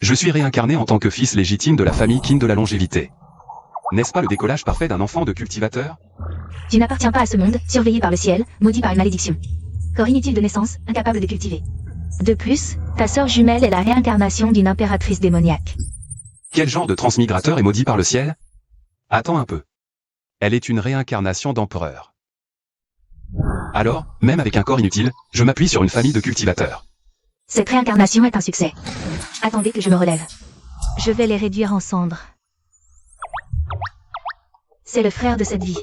Je suis réincarné en tant que fils légitime de la famille Qin de la longévité. N'est-ce pas le décollage parfait d'un enfant de cultivateur? Tu n'appartiens pas à ce monde, surveillé par le ciel, maudit par une malédiction. Corps inutile de naissance, incapable de cultiver. De plus, ta sœur jumelle est la réincarnation d'une impératrice démoniaque. Quel genre de transmigrateur est maudit par le ciel? Attends un peu. Elle est une réincarnation d'empereur. Alors, même avec un corps inutile, je m'appuie sur une famille de cultivateurs. Cette réincarnation est un succès. Attendez que je me relève. Je vais les réduire en cendres. C'est le frère de cette vie.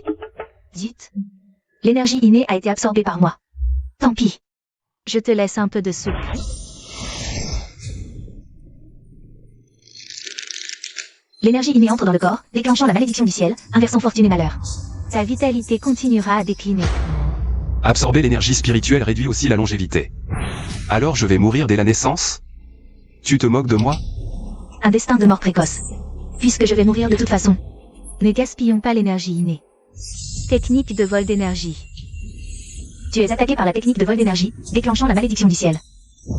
Dites. L'énergie innée a été absorbée par moi. Tant pis. Je te laisse un peu de soupe. L'énergie innée entre dans le corps, déclenchant la malédiction du ciel, inversant fortune et malheur. Ta vitalité continuera à décliner. Absorber l'énergie spirituelle réduit aussi la longévité. Alors je vais mourir dès la naissance? Tu te moques de moi? Un destin de mort précoce. Puisque je vais mourir de toute façon. Ne gaspillons pas l'énergie innée. Technique de vol d'énergie. Tu es attaqué par la technique de vol d'énergie, déclenchant la malédiction du ciel.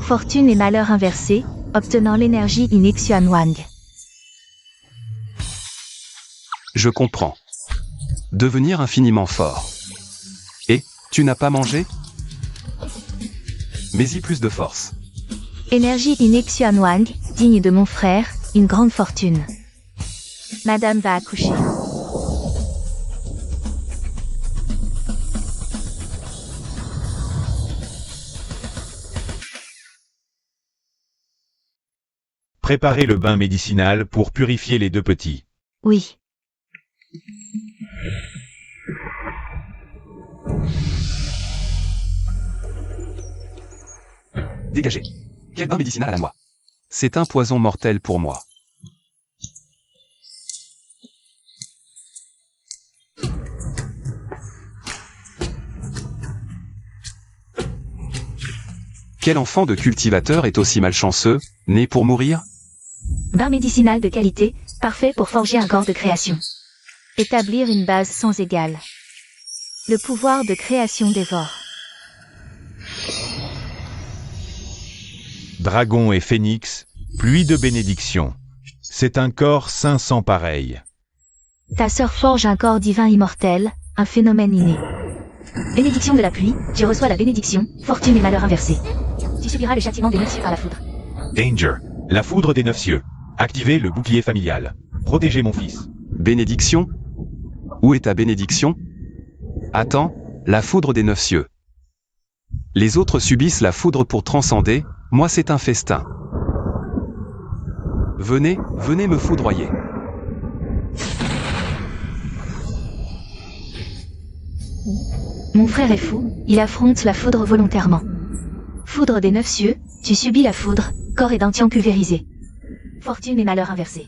Fortune et malheur inversés, obtenant l'énergie innée Xuanwang. Je comprends. Devenir infiniment fort. Et, tu n'as pas mangé? Mais y plus de force. Énergie innée Xuanwang, digne de mon frère, une grande fortune. Madame va accoucher. Préparez le bain médicinal pour purifier les deux petits. Oui. Dégagez. Quel bain médicinal à la noix. C'est un poison mortel pour moi. Quel enfant de cultivateur est aussi malchanceux, né pour mourir? Bain médicinal de qualité, parfait pour forger un corps de création. Établir une base sans égale. Le pouvoir de création dévore. Dragon et phénix, pluie de bénédiction. C'est un corps saint sans pareil. Ta sœur forge un corps divin immortel, un phénomène inné. Bénédiction de la pluie, tu reçois la bénédiction, fortune et malheur inversés. Tu subiras le châtiment des 9 cieux par la foudre. Danger, la foudre des 9 cieux. Activez le bouclier familial. Protégez mon fils. Bénédiction? Où est ta bénédiction? Attends, la foudre des 9 cieux. Les autres subissent la foudre pour transcender, moi c'est un festin. Venez, venez me foudroyer. Mon frère est fou, il affronte la foudre volontairement. Foudre des 9 cieux, tu subis la foudre, corps et dentition pulvérisés. Fortune et malheur inversés.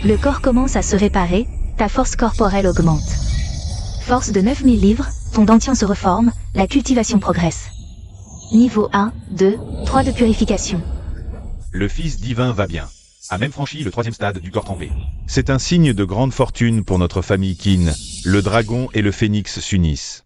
Le corps commence à se réparer, ta force corporelle augmente. Force de 9000 livres, ton dentition se reforme, la cultivation progresse. Niveau 1, 2, 3 de purification. Le Fils divin va bien. A même franchi le 3e stade du corps trempé. C'est un signe de grande fortune pour notre famille Qin. Le dragon et le phénix s'unissent.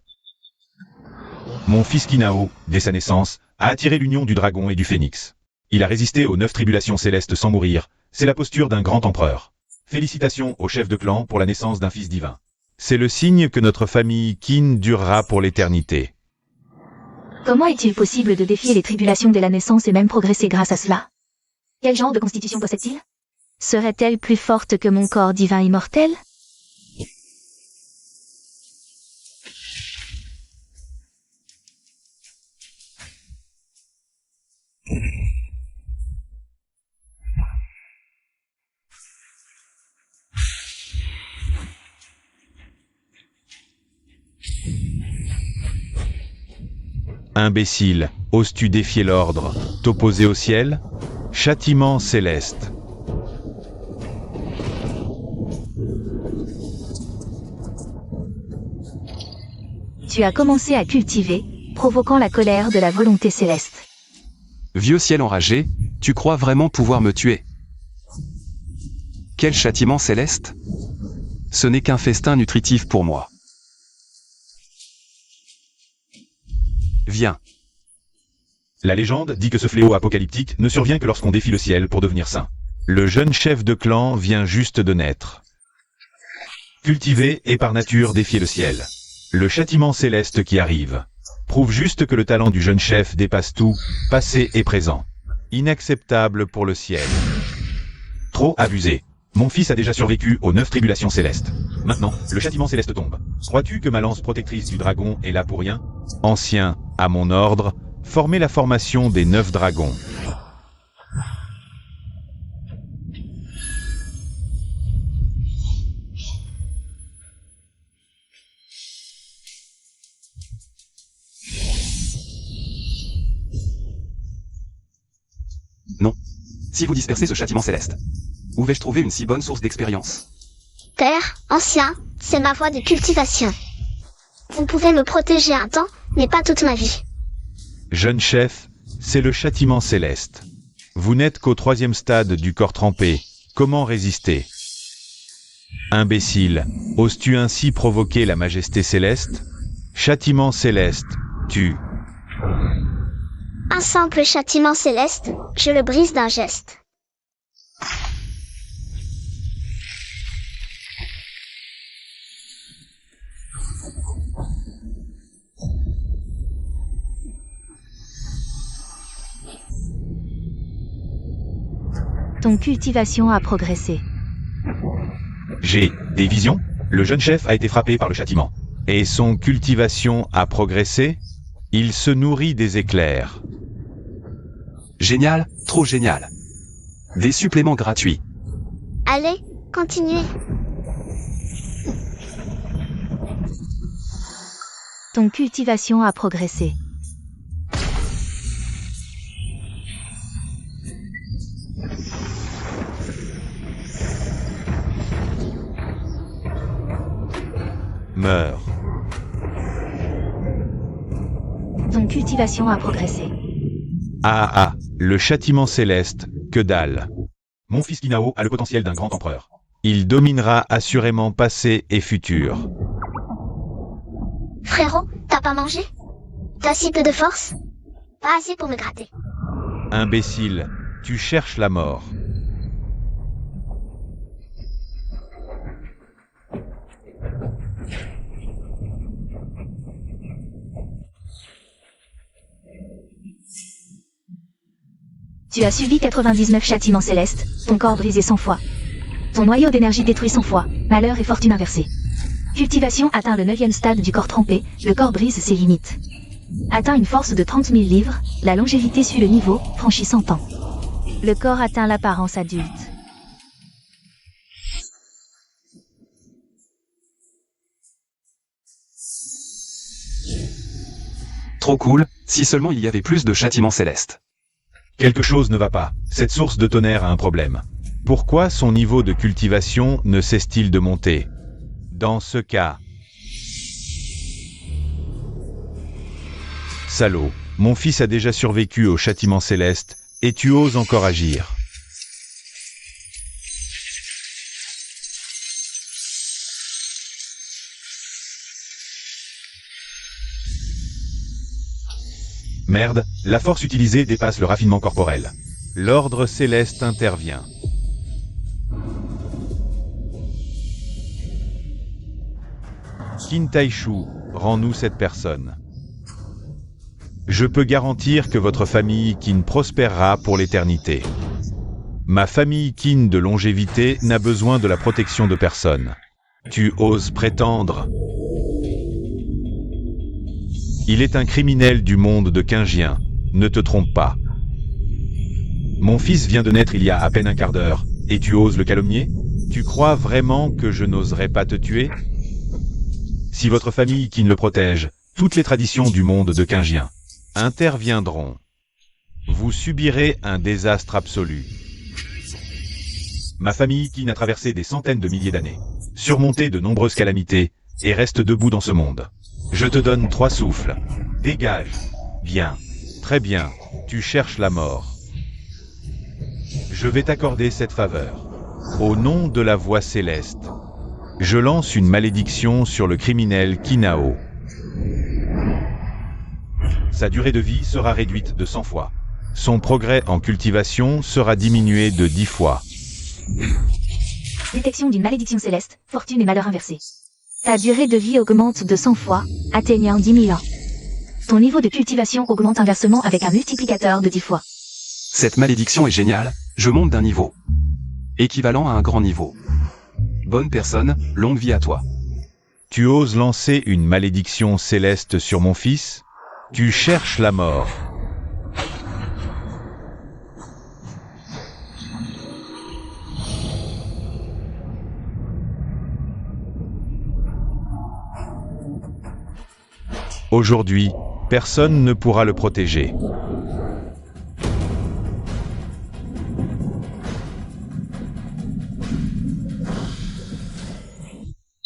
Mon fils Kinao, dès sa naissance, a attiré l'union du dragon et du phénix. Il a résisté aux 9 tribulations célestes sans mourir. C'est la posture d'un grand empereur. Félicitations au chef de clan pour la naissance d'un fils divin. C'est le signe que notre famille Qin durera pour l'éternité. Comment est-il possible de défier les tribulations de la naissance et même progresser grâce à cela? Quel genre de constitution possède-t-il? Serait-elle plus forte que mon corps divin immortel? Imbécile, oses-tu défier l'ordre, t'opposer au ciel? Châtiment céleste. Tu as commencé à cultiver, provoquant la colère de la volonté céleste. Vieux ciel enragé, tu crois vraiment pouvoir me tuer? Quel châtiment céleste? Ce n'est qu'un festin nutritif pour moi. Viens. La légende dit que ce fléau apocalyptique ne survient que lorsqu'on défie le ciel pour devenir saint. Le jeune chef de clan vient juste de naître. Cultiver et par nature défier le ciel. Le châtiment céleste qui arrive prouve juste que le talent du jeune chef dépasse tout, passé et présent. Inacceptable pour le ciel. Trop abusé. Mon fils a déjà survécu aux 9 tribulations célestes. Maintenant, le châtiment céleste tombe. Crois-tu que ma lance protectrice du dragon est là pour rien? Ancien, à mon ordre, formez la formation des 9 dragons. Non. Si vous dispersez ce châtiment céleste, où vais-je trouver une si bonne source d'expérience? Père, ancien, c'est ma voie de cultivation. Vous pouvez me protéger un temps, mais pas toute ma vie. Jeune chef, c'est le châtiment céleste. Vous n'êtes qu'au 3e stade du corps trempé. Comment résister? Imbécile, oses-tu ainsi provoquer la majesté céleste? Châtiment céleste, tu. Un simple châtiment céleste, je le brise d'un geste. Ton cultivation a progressé. J'ai des visions? Le jeune chef a été frappé par le châtiment. Et son cultivation a progressé? Il se nourrit des éclairs. Génial, trop génial. Des suppléments gratuits. Allez, continuez. Ton cultivation a progressé. Meurs. Ton cultivation a progressé. Le châtiment céleste, que dalle. Mon fils Kinao a le potentiel d'un grand empereur. Il dominera assurément passé et futur. Frérot, t'as pas mangé? T'as si peu de force? Pas assez pour me gratter. Imbécile, tu cherches la mort. Tu as subi 99 châtiments célestes, ton corps brisé 100 fois. Ton noyau d'énergie détruit 100 fois, malheur et fortune inversée. Cultivation atteint le 9e stade du corps trempé, le corps brise ses limites. Atteint une force de 30 000 livres, la longévité suit le niveau, franchit 100 ans. Le corps atteint l'apparence adulte. Trop cool, si seulement il y avait plus de châtiments célestes. Quelque chose ne va pas. Cette source de tonnerre a un problème. Pourquoi son niveau de cultivation ne cesse-t-il de monter? Dans ce cas... Salaud, mon fils a déjà survécu au châtiment céleste, et tu oses encore agir. Merde, la force utilisée dépasse le raffinement corporel. L'ordre céleste intervient. Qin Taishu, rends-nous cette personne. Je peux garantir que votre famille Qin prospérera pour l'éternité. Ma famille Qin de longévité n'a besoin de la protection de personne. Tu oses prétendre? Il est un criminel du monde de Qingien, ne te trompe pas. Mon fils vient de naître il y a à peine un quart d'heure, et tu oses le calomnier? Tu crois vraiment que je n'oserais pas te tuer? Si votre famille Qin le protège, toutes les traditions du monde de Qingien interviendront. Vous subirez un désastre absolu. Ma famille Qin a traversé des centaines de milliers d'années, surmonté de nombreuses calamités, et reste debout dans ce monde. Je te donne 3 souffles. Dégage. Bien. Très bien. Tu cherches la mort. Je vais t'accorder cette faveur. Au nom de la voix céleste, je lance une malédiction sur le criminel Kinao. Sa durée de vie sera réduite de 100 fois. Son progrès en cultivation sera diminué de 10 fois. Détection d'une malédiction céleste, fortune et malheur inversé. Ta durée de vie augmente de 100 fois, atteignant 10 000 ans. Ton niveau de cultivation augmente inversement avec un multiplicateur de 10 fois. Cette malédiction est géniale, je monte d'un niveau. Équivalent à un grand niveau. Bonne personne, longue vie à toi. Tu oses lancer une malédiction céleste sur mon fils? Tu cherches la mort. Aujourd'hui, personne ne pourra le protéger.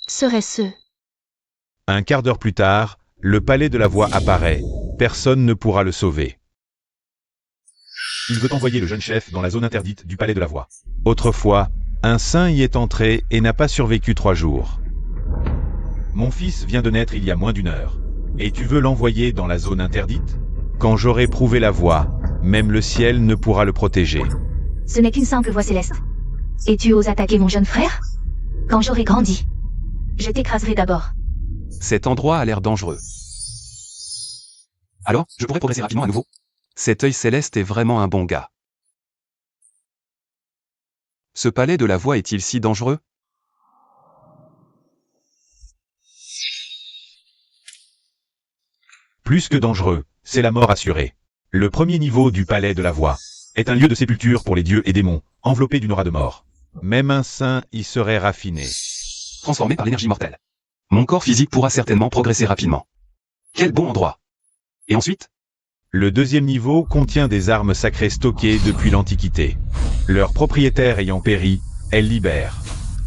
Serait-ce... Un quart d'heure plus tard, le palais de la voix apparaît. Personne ne pourra le sauver. Il veut envoyer le jeune chef dans la zone interdite du palais de la voix. Autrefois, un saint y est entré et n'a pas survécu 3 jours. Mon fils vient de naître il y a moins d'1 heure. Et tu veux l'envoyer dans la zone interdite? Quand j'aurai prouvé la voie, même le ciel ne pourra le protéger. Ce n'est qu'une simple voix céleste. Et tu oses attaquer mon jeune frère? Quand j'aurai grandi, je t'écraserai d'abord. Cet endroit a l'air dangereux. Alors, je pourrais progresser rapidement à nouveau? Cet œil céleste est vraiment un bon gars. Ce palais de la voix est-il si dangereux? Plus que dangereux, c'est la mort assurée. Le premier niveau du palais de la voix est un lieu de sépulture pour les dieux et démons, enveloppé d'une aura de mort. Même un saint y serait raffiné. Transformé par l'énergie mortelle. Mon corps physique pourra certainement progresser rapidement. Quel bon endroit. Et ensuite? Le deuxième niveau contient des armes sacrées stockées depuis l'Antiquité. Leur propriétaire ayant péri, elles libèrent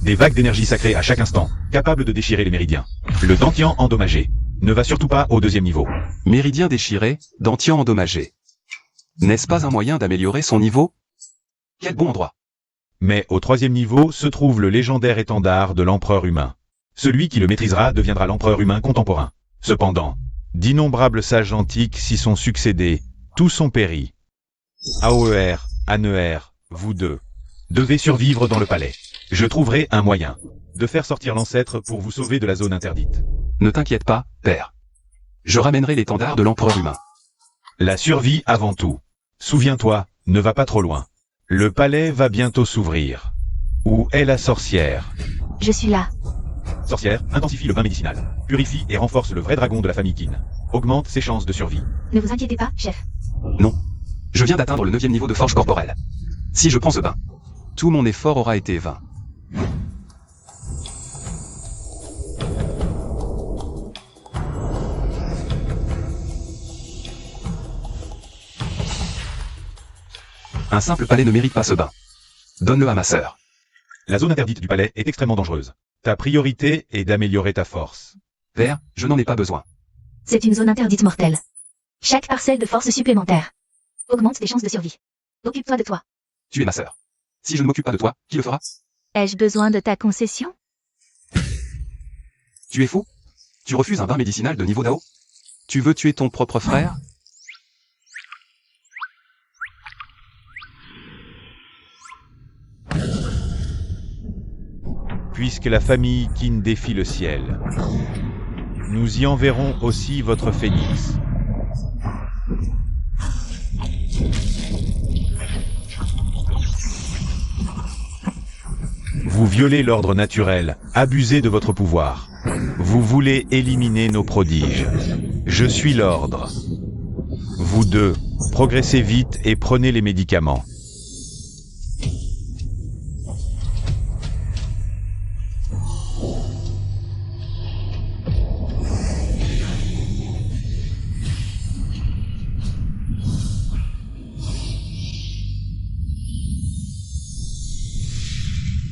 des vagues d'énergie sacrée à chaque instant, capables de déchirer les méridiens. Le Dantian endommagé ne va surtout pas au deuxième niveau. Méridien déchiré, Dantian endommagé. N'est-ce pas un moyen d'améliorer son niveau? Quel bon endroit. Mais au troisième niveau se trouve le légendaire étendard de l'empereur humain. Celui qui le maîtrisera deviendra l'empereur humain contemporain. Cependant, d'innombrables sages antiques s'y sont succédés, tous ont péri. AOER, Aneer, vous deux, devez survivre dans le palais. Je trouverai un moyen de faire sortir l'ancêtre pour vous sauver de la zone interdite. Ne t'inquiète pas, père. Je ramènerai l'étendard de l'empereur humain. La survie avant tout. Souviens-toi, ne va pas trop loin. Le palais va bientôt s'ouvrir. Où est la sorcière? Je suis là. Sorcière, intensifie le bain médicinal. Purifie et renforce le vrai dragon de la famille Qin. Augmente ses chances de survie. Ne vous inquiétez pas, chef. Non. Je viens d'atteindre le 9e niveau de forge corporelle. Si je prends ce bain, tout mon effort aura été vain. Un simple palais ne mérite pas ce bain. Donne-le à ma sœur. La zone interdite du palais est extrêmement dangereuse. Ta priorité est d'améliorer ta force. Père, je n'en ai pas besoin. C'est une zone interdite mortelle. Chaque parcelle de force supplémentaire augmente tes chances de survie. Occupe-toi de toi. Tu es ma sœur. Si je ne m'occupe pas de toi, qui le fera? Ai-je besoin de ta concession? Tu es fou? Tu refuses un bain médicinal de niveau Dao? Tu veux tuer ton propre frère? Puisque la famille Qin défie le ciel, nous y enverrons aussi votre phénix. Vous violez l'ordre naturel, abusez de votre pouvoir. Vous voulez éliminer nos prodiges. Je suis l'ordre. Vous deux, progressez vite et prenez les médicaments.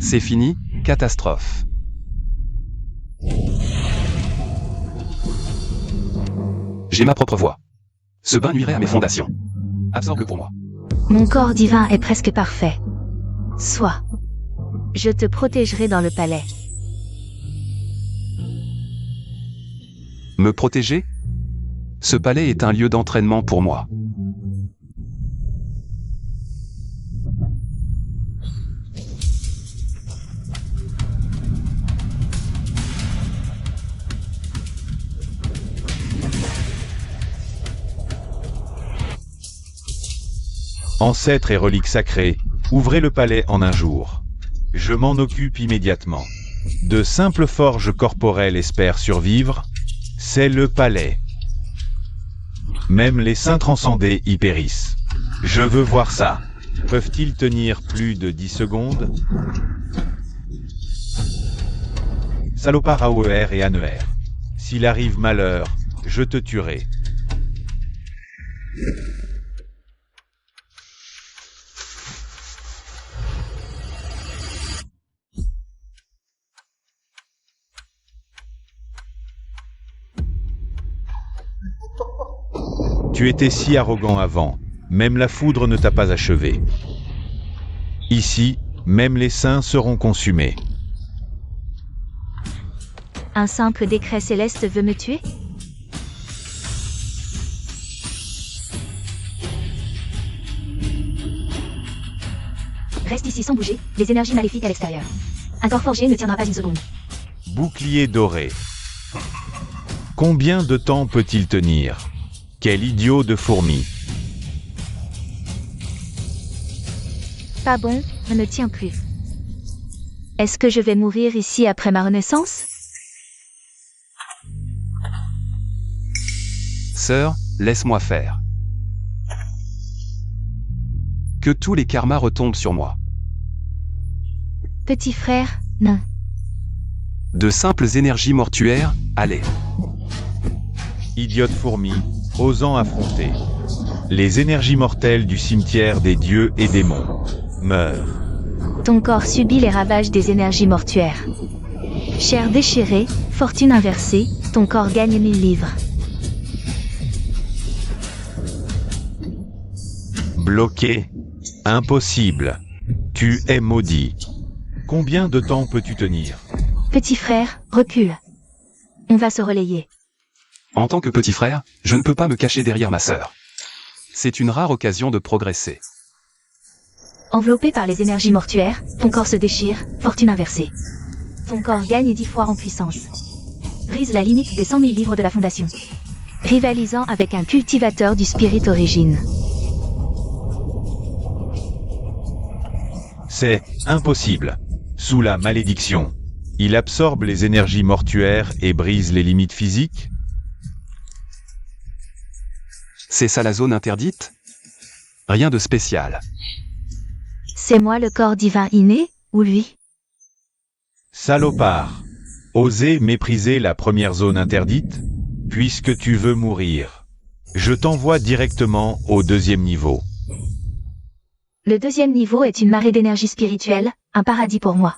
C'est fini, catastrophe. J'ai ma propre voix. Ce bain nuirait à mes fondations. Absorbe-le pour moi. Mon corps divin est presque parfait. Sois. Je te protégerai dans le palais. Me protéger? Ce palais est un lieu d'entraînement pour moi. Ancêtres et reliques sacrées, ouvrez le palais en un jour. Je m'en occupe immédiatement. De simples forges corporelles espèrent survivre. C'est le palais. Même les saints transcendés y périssent. Je veux voir ça. Peuvent-ils tenir plus de 10 secondes? Salopard AOER et ANER. S'il arrive malheur, je te tuerai. Tu étais si arrogant avant, même la foudre ne t'a pas achevé. Ici, même les saints seront consumés. Un simple décret céleste veut me tuer? Reste ici sans bouger, les énergies maléfiques à l'extérieur. Un corps forgé ne tiendra pas une seconde. Bouclier doré. Combien de temps peut-il tenir? Quel idiot de fourmi. Pas bon, je ne tiens plus. Est-ce que je vais mourir ici après ma renaissance? Sœur, laisse-moi faire. Que tous les karmas retombent sur moi. Petit frère, non. De simples énergies mortuaires, allez. Idiote fourmi, osant affronter. Les énergies mortelles du cimetière des dieux et démons. Meurs. Ton corps subit les ravages des énergies mortuaires. Chair déchirée, fortune inversée, ton corps gagne 1000 livres. Bloqué. Impossible. Tu es maudit. Combien de temps peux-tu tenir? Petit frère, recule. On va se relayer. En tant que petit frère, je ne peux pas me cacher derrière ma sœur. C'est une rare occasion de progresser. Enveloppé par les énergies mortuaires, ton corps se déchire, fortune inversée. Ton corps gagne 10 fois en puissance. Brise la limite des 100 000 livres de la fondation. Rivalisant avec un cultivateur du spirit origine. C'est impossible. Sous la malédiction. Il absorbe les énergies mortuaires et brise les limites physiques? C'est ça la zone interdite? Rien de spécial. C'est moi le corps divin inné, ou lui? Salopard. Osez mépriser la première zone interdite? Puisque tu veux mourir. Je t'envoie directement au deuxième niveau. Le deuxième niveau est une marée d'énergie spirituelle, un paradis pour moi.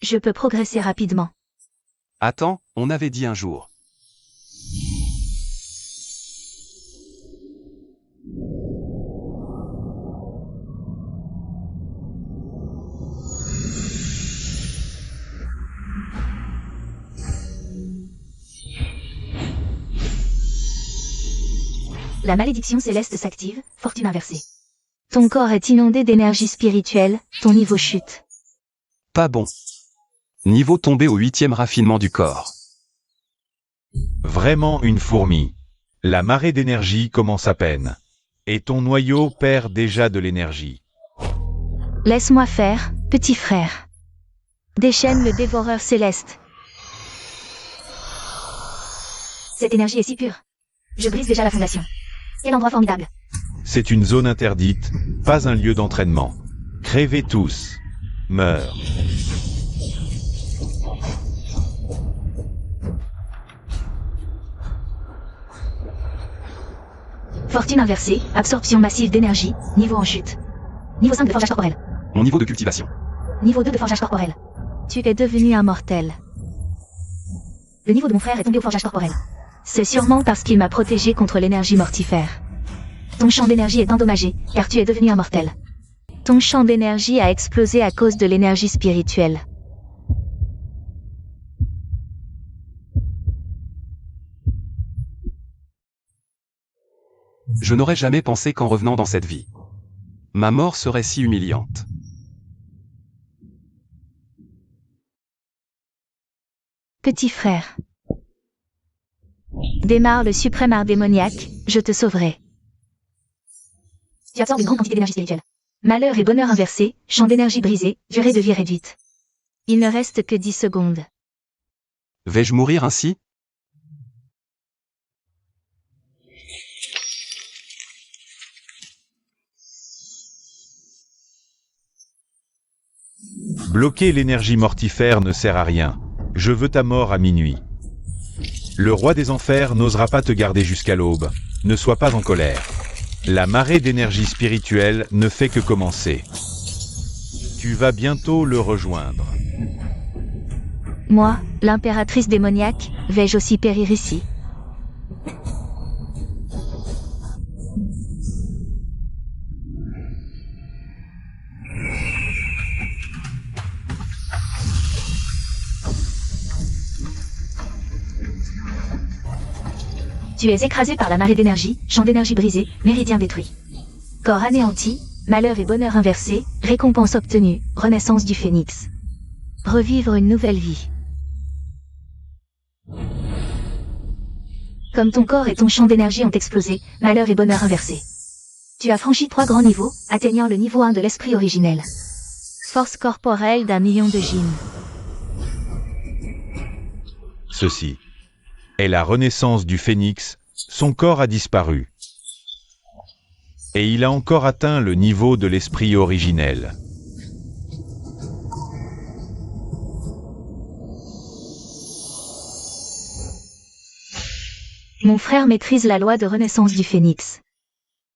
Je peux progresser rapidement. Attends, on avait dit un jour. La malédiction céleste s'active, fortune inversée. Ton corps est inondé d'énergie spirituelle, ton niveau chute. Pas bon. Niveau tombé au 8e raffinement du corps. Vraiment une fourmi. La marée d'énergie commence à peine. Et ton noyau perd déjà de l'énergie. Laisse-moi faire, petit frère. Déchaîne le dévoreur céleste. Cette énergie est si pure. Je brise déjà la fondation. Quel endroit formidable. C'est une zone interdite, pas un lieu d'entraînement. Crevez tous. Meurs. Fortune inversée, absorption massive d'énergie, niveau en chute. Niveau 5 de forgeage corporel. Mon niveau de cultivation. Niveau 2 de forgeage corporel. Tu es devenu un mortel. Le niveau de mon frère est tombé au forgeage corporel. C'est sûrement parce qu'il m'a protégé contre l'énergie mortifère. Ton champ d'énergie est endommagé, car tu es devenu un mortel. Ton champ d'énergie a explosé à cause de l'énergie spirituelle. Je n'aurais jamais pensé qu'en revenant dans cette vie, ma mort serait si humiliante. Petit frère. Démarre le suprême art démoniaque, je te sauverai. Tu absorbes une grande quantité d'énergie spirituelle. Malheur et bonheur inversé, champ d'énergie brisé, durée de vie réduite. Il ne reste que 10 secondes. Vais-je mourir ainsi? Bloquer l'énergie mortifère ne sert à rien. Je veux ta mort à minuit. Le roi des enfers n'osera pas te garder jusqu'à l'aube. Ne sois pas en colère. La marée d'énergie spirituelle ne fait que commencer. Tu vas bientôt le rejoindre. Moi, l'impératrice démoniaque, vais-je aussi périr ici? Tu es écrasé par la marée d'énergie, champ d'énergie brisé, méridien détruit. Corps anéanti, malheur et bonheur inversé, récompense obtenue, renaissance du phénix. Revivre une nouvelle vie. Comme ton corps et ton champ d'énergie ont explosé, malheur et bonheur inversé. Tu as franchi 3 grands niveaux, atteignant le niveau 1 de l'esprit originel. Force corporelle d'1 million de Jin. Ceci est la renaissance du phénix. Son corps a disparu. Et il a encore atteint le niveau de l'esprit originel. Mon frère maîtrise la loi de renaissance du phénix.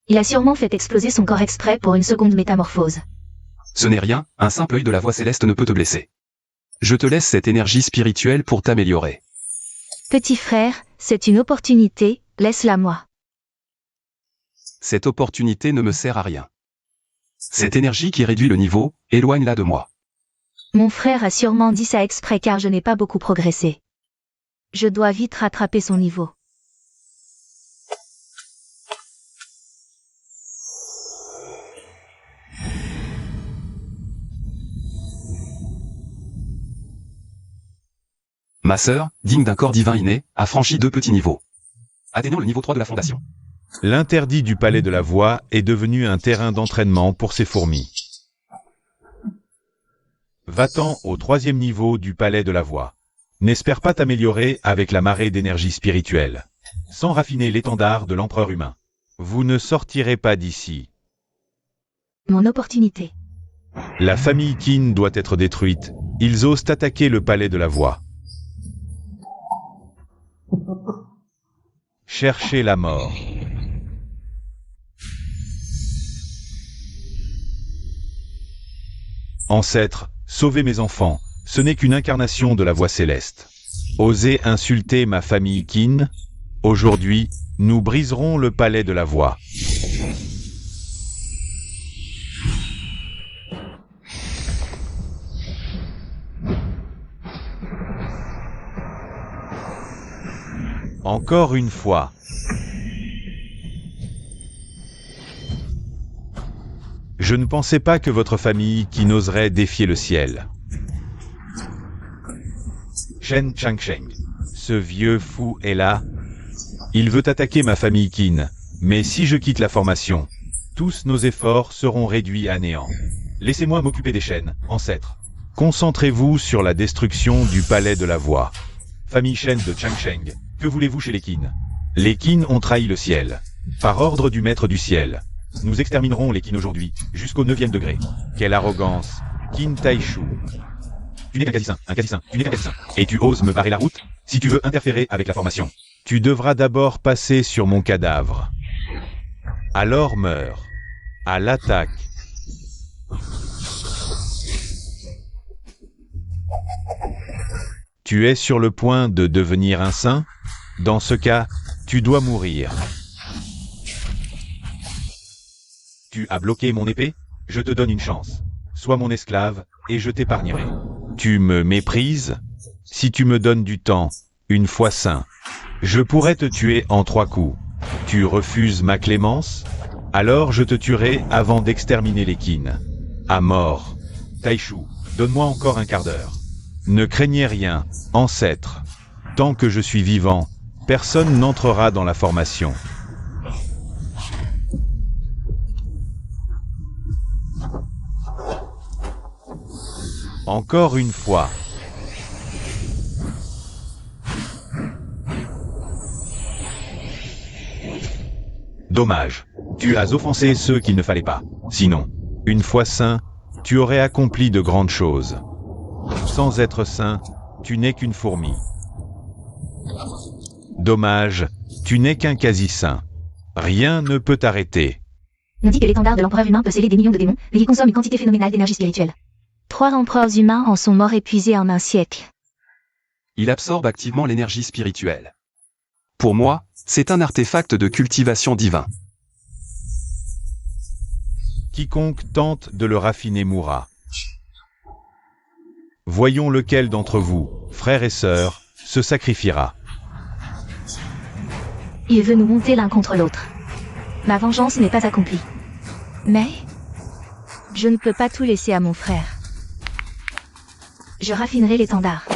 Il a sûrement fait exploser son corps exprès pour une seconde métamorphose. Ce n'est rien, un simple œil de la voix céleste ne peut te blesser. Je te laisse cette énergie spirituelle pour t'améliorer. Petit frère, c'est une opportunité, laisse-la moi. Cette opportunité ne me sert à rien. Cette énergie qui réduit le niveau, éloigne-la de moi. Mon frère a sûrement dit ça exprès car je n'ai pas beaucoup progressé. Je dois vite rattraper son niveau. Ma sœur, digne d'un corps divin inné, a franchi 2 petits niveaux. Atteignant le niveau 3 de la fondation. L'interdit du palais de la voix est devenu un terrain d'entraînement pour ces fourmis. Va-t'en au 3e niveau du palais de la voix. N'espère pas t'améliorer avec la marée d'énergie spirituelle. Sans raffiner l'étendard de l'empereur humain. Vous ne sortirez pas d'ici. Mon opportunité. La famille Qin doit être détruite. Ils osent attaquer le palais de la voix. Cherchez la mort. Ancêtres, sauvez mes enfants, ce n'est qu'une incarnation de la voix céleste. Osez insulter ma famille Qin. Aujourd'hui, nous briserons le palais de la voix. Encore une fois. Je ne pensais pas que votre famille qui n'oserait défier le ciel. Shen Changsheng. Ce vieux fou est là. Il veut attaquer ma famille Qin. Mais si je quitte la formation, tous nos efforts seront réduits à néant. Laissez-moi m'occuper des chaînes, ancêtres. Concentrez-vous sur la destruction du palais de la voix. Famille Shen de Changsheng. Que voulez-vous chez les Qin? Les Qin ont trahi le ciel. Par ordre du maître du ciel. Nous exterminerons les Qin aujourd'hui, jusqu'au 9e degré. Quelle arrogance. Qin Taishu. Tu n'es qu'un cadissin, tu n'es qu'un cadissin. Et tu oses me barrer la route? Si tu veux interférer avec la formation, tu devras d'abord passer sur mon cadavre. Alors meurs. À l'attaque. Tu es sur le point de devenir un saint? Dans ce cas, tu dois mourir. Tu as bloqué mon épée? Je te donne une chance. Sois mon esclave, et je t'épargnerai. Tu me méprises? Si tu me donnes du temps, une fois saint, je pourrais te tuer en 3 coups. Tu refuses ma clémence? Alors je te tuerai avant d'exterminer les Qin. À mort. Taishu, donne-moi encore un quart d'heure. Ne craignez rien, ancêtre. Tant que je suis vivant, personne n'entrera dans la formation. Encore une fois. Dommage. Tu as offensé ceux qu'il ne fallait pas. Sinon, une fois saint, tu aurais accompli de grandes choses. Sans être saint, tu n'es qu'une fourmi. Dommage, tu n'es qu'un quasi-saint. Rien ne peut t'arrêter. On dit que l'étendard de l'empereur humain peut sceller des millions de démons, mais qui consomme une quantité phénoménale d'énergie spirituelle. 3 empereurs humains en sont morts épuisés en un siècle. Il absorbe activement l'énergie spirituelle. Pour moi, c'est un artefact de cultivation divin. Quiconque tente de le raffiner mourra. Voyons lequel d'entre vous, frères et sœurs, se sacrifiera. Il veut nous monter l'un contre l'autre. Ma vengeance n'est pas accomplie. Mais je ne peux pas tout laisser à mon frère. Je raffinerai l'étendard.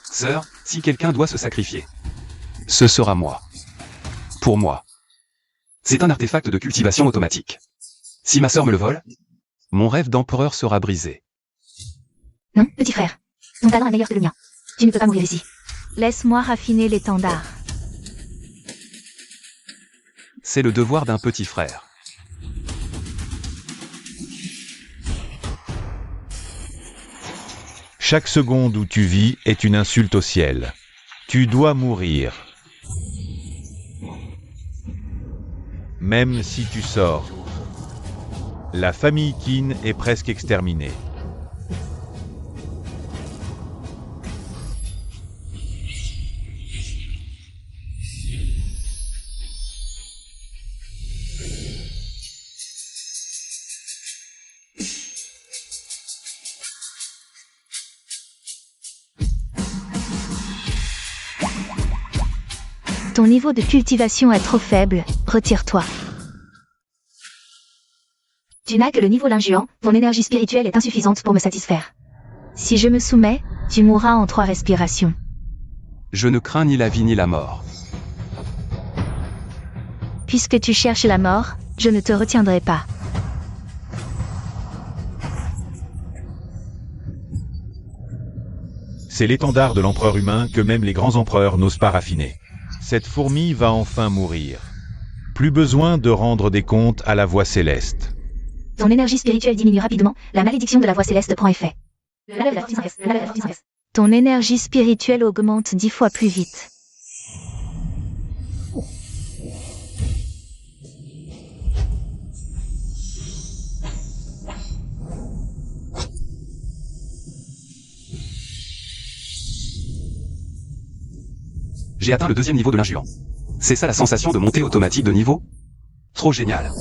Sœur, si quelqu'un doit se sacrifier, ce sera moi. Pour moi. C'est un artefact de cultivation automatique. Si ma sœur me le vole, mon rêve d'empereur sera brisé. Non, petit frère. Ton talent est meilleur que le mien. Tu ne peux pas mourir ici. Laisse-moi raffiner l'étendard. C'est le devoir d'un petit frère. Chaque seconde où tu vis est une insulte au ciel. Tu dois mourir. Même si tu sors. La famille Qin est presque exterminée. Ton niveau de cultivation est trop faible, retire-toi. Tu n'as que le niveau l'injuant, ton énergie spirituelle est insuffisante pour me satisfaire. Si je me soumets, tu mourras en 3 respirations. Je ne crains ni la vie ni la mort. Puisque tu cherches la mort, je ne te retiendrai pas. C'est l'étendard de l'empereur humain que même les grands empereurs n'osent pas raffiner. Cette fourmi va enfin mourir. Plus besoin de rendre des comptes à la voix céleste. Ton énergie spirituelle diminue rapidement, la malédiction de la voix céleste prend effet. Ton énergie spirituelle augmente 10 fois plus vite. J'ai atteint le 2e niveau de l'injuant. C'est ça la sensation de montée automatique de niveau? Trop génial.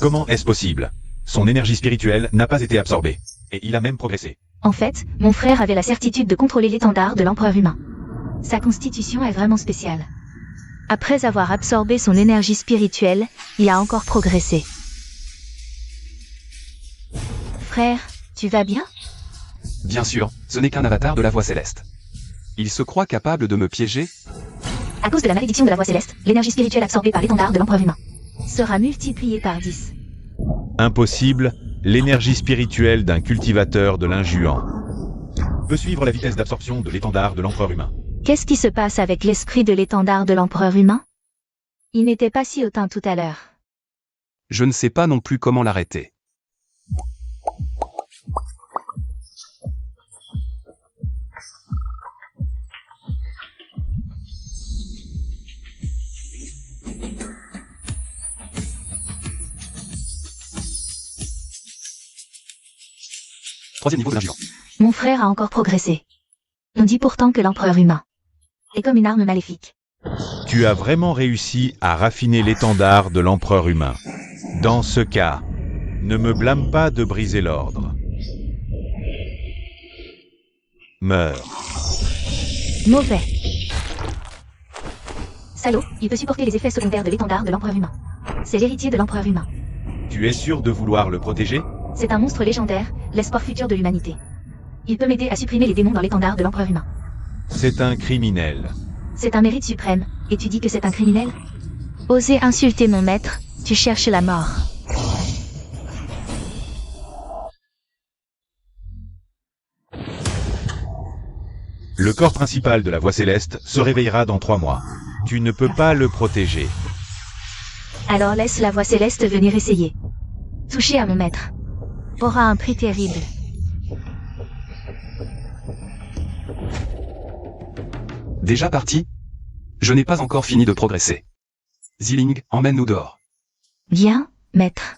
Comment est-ce possible? Son énergie spirituelle n'a pas été absorbée. Et il a même progressé. En fait, mon frère avait la certitude de contrôler l'étendard de l'empereur humain. Sa constitution est vraiment spéciale. Après avoir absorbé son énergie spirituelle, il a encore progressé. Frère, tu vas bien? Bien sûr, ce n'est qu'un avatar de la voix céleste. Il se croit capable de me piéger? À cause de la malédiction de la voix céleste, l'énergie spirituelle absorbée par l'étendard de l'empereur humain sera multipliée par 10. Impossible, l'énergie spirituelle d'un cultivateur de l'injuant peut suivre la vitesse d'absorption de l'étendard de l'empereur humain. Qu'est-ce qui se passe avec l'esprit de l'étendard de l'empereur humain? Il n'était pas si hautain tout à l'heure. Je ne sais pas non plus comment l'arrêter. Troisième niveau de l'injuant. Mon frère a encore progressé. On dit pourtant que l'empereur humain est comme une arme maléfique. Tu as vraiment réussi à raffiner l'étendard de l'empereur humain. Dans ce cas, ne me blâme pas de briser l'ordre. Meurs. Mauvais. Salaud, il peut supporter les effets secondaires de l'étendard de l'empereur humain. C'est l'héritier de l'empereur humain. Tu es sûr de vouloir le protéger? C'est un monstre légendaire, l'espoir futur de l'humanité. Il peut m'aider à supprimer les démons dans l'étendard de l'empereur humain. C'est un criminel. C'est un mérite suprême, et tu dis que c'est un criminel? Oser insulter mon maître, tu cherches la mort. Le corps principal de la voie céleste se réveillera dans 3 mois. Tu ne peux pas le protéger. Alors laisse la voix céleste venir essayer. Toucher à mon maître aura un prix terrible. Déjà parti? Je n'ai pas encore fini de progresser. Ziling, emmène-nous dehors. Viens, maître.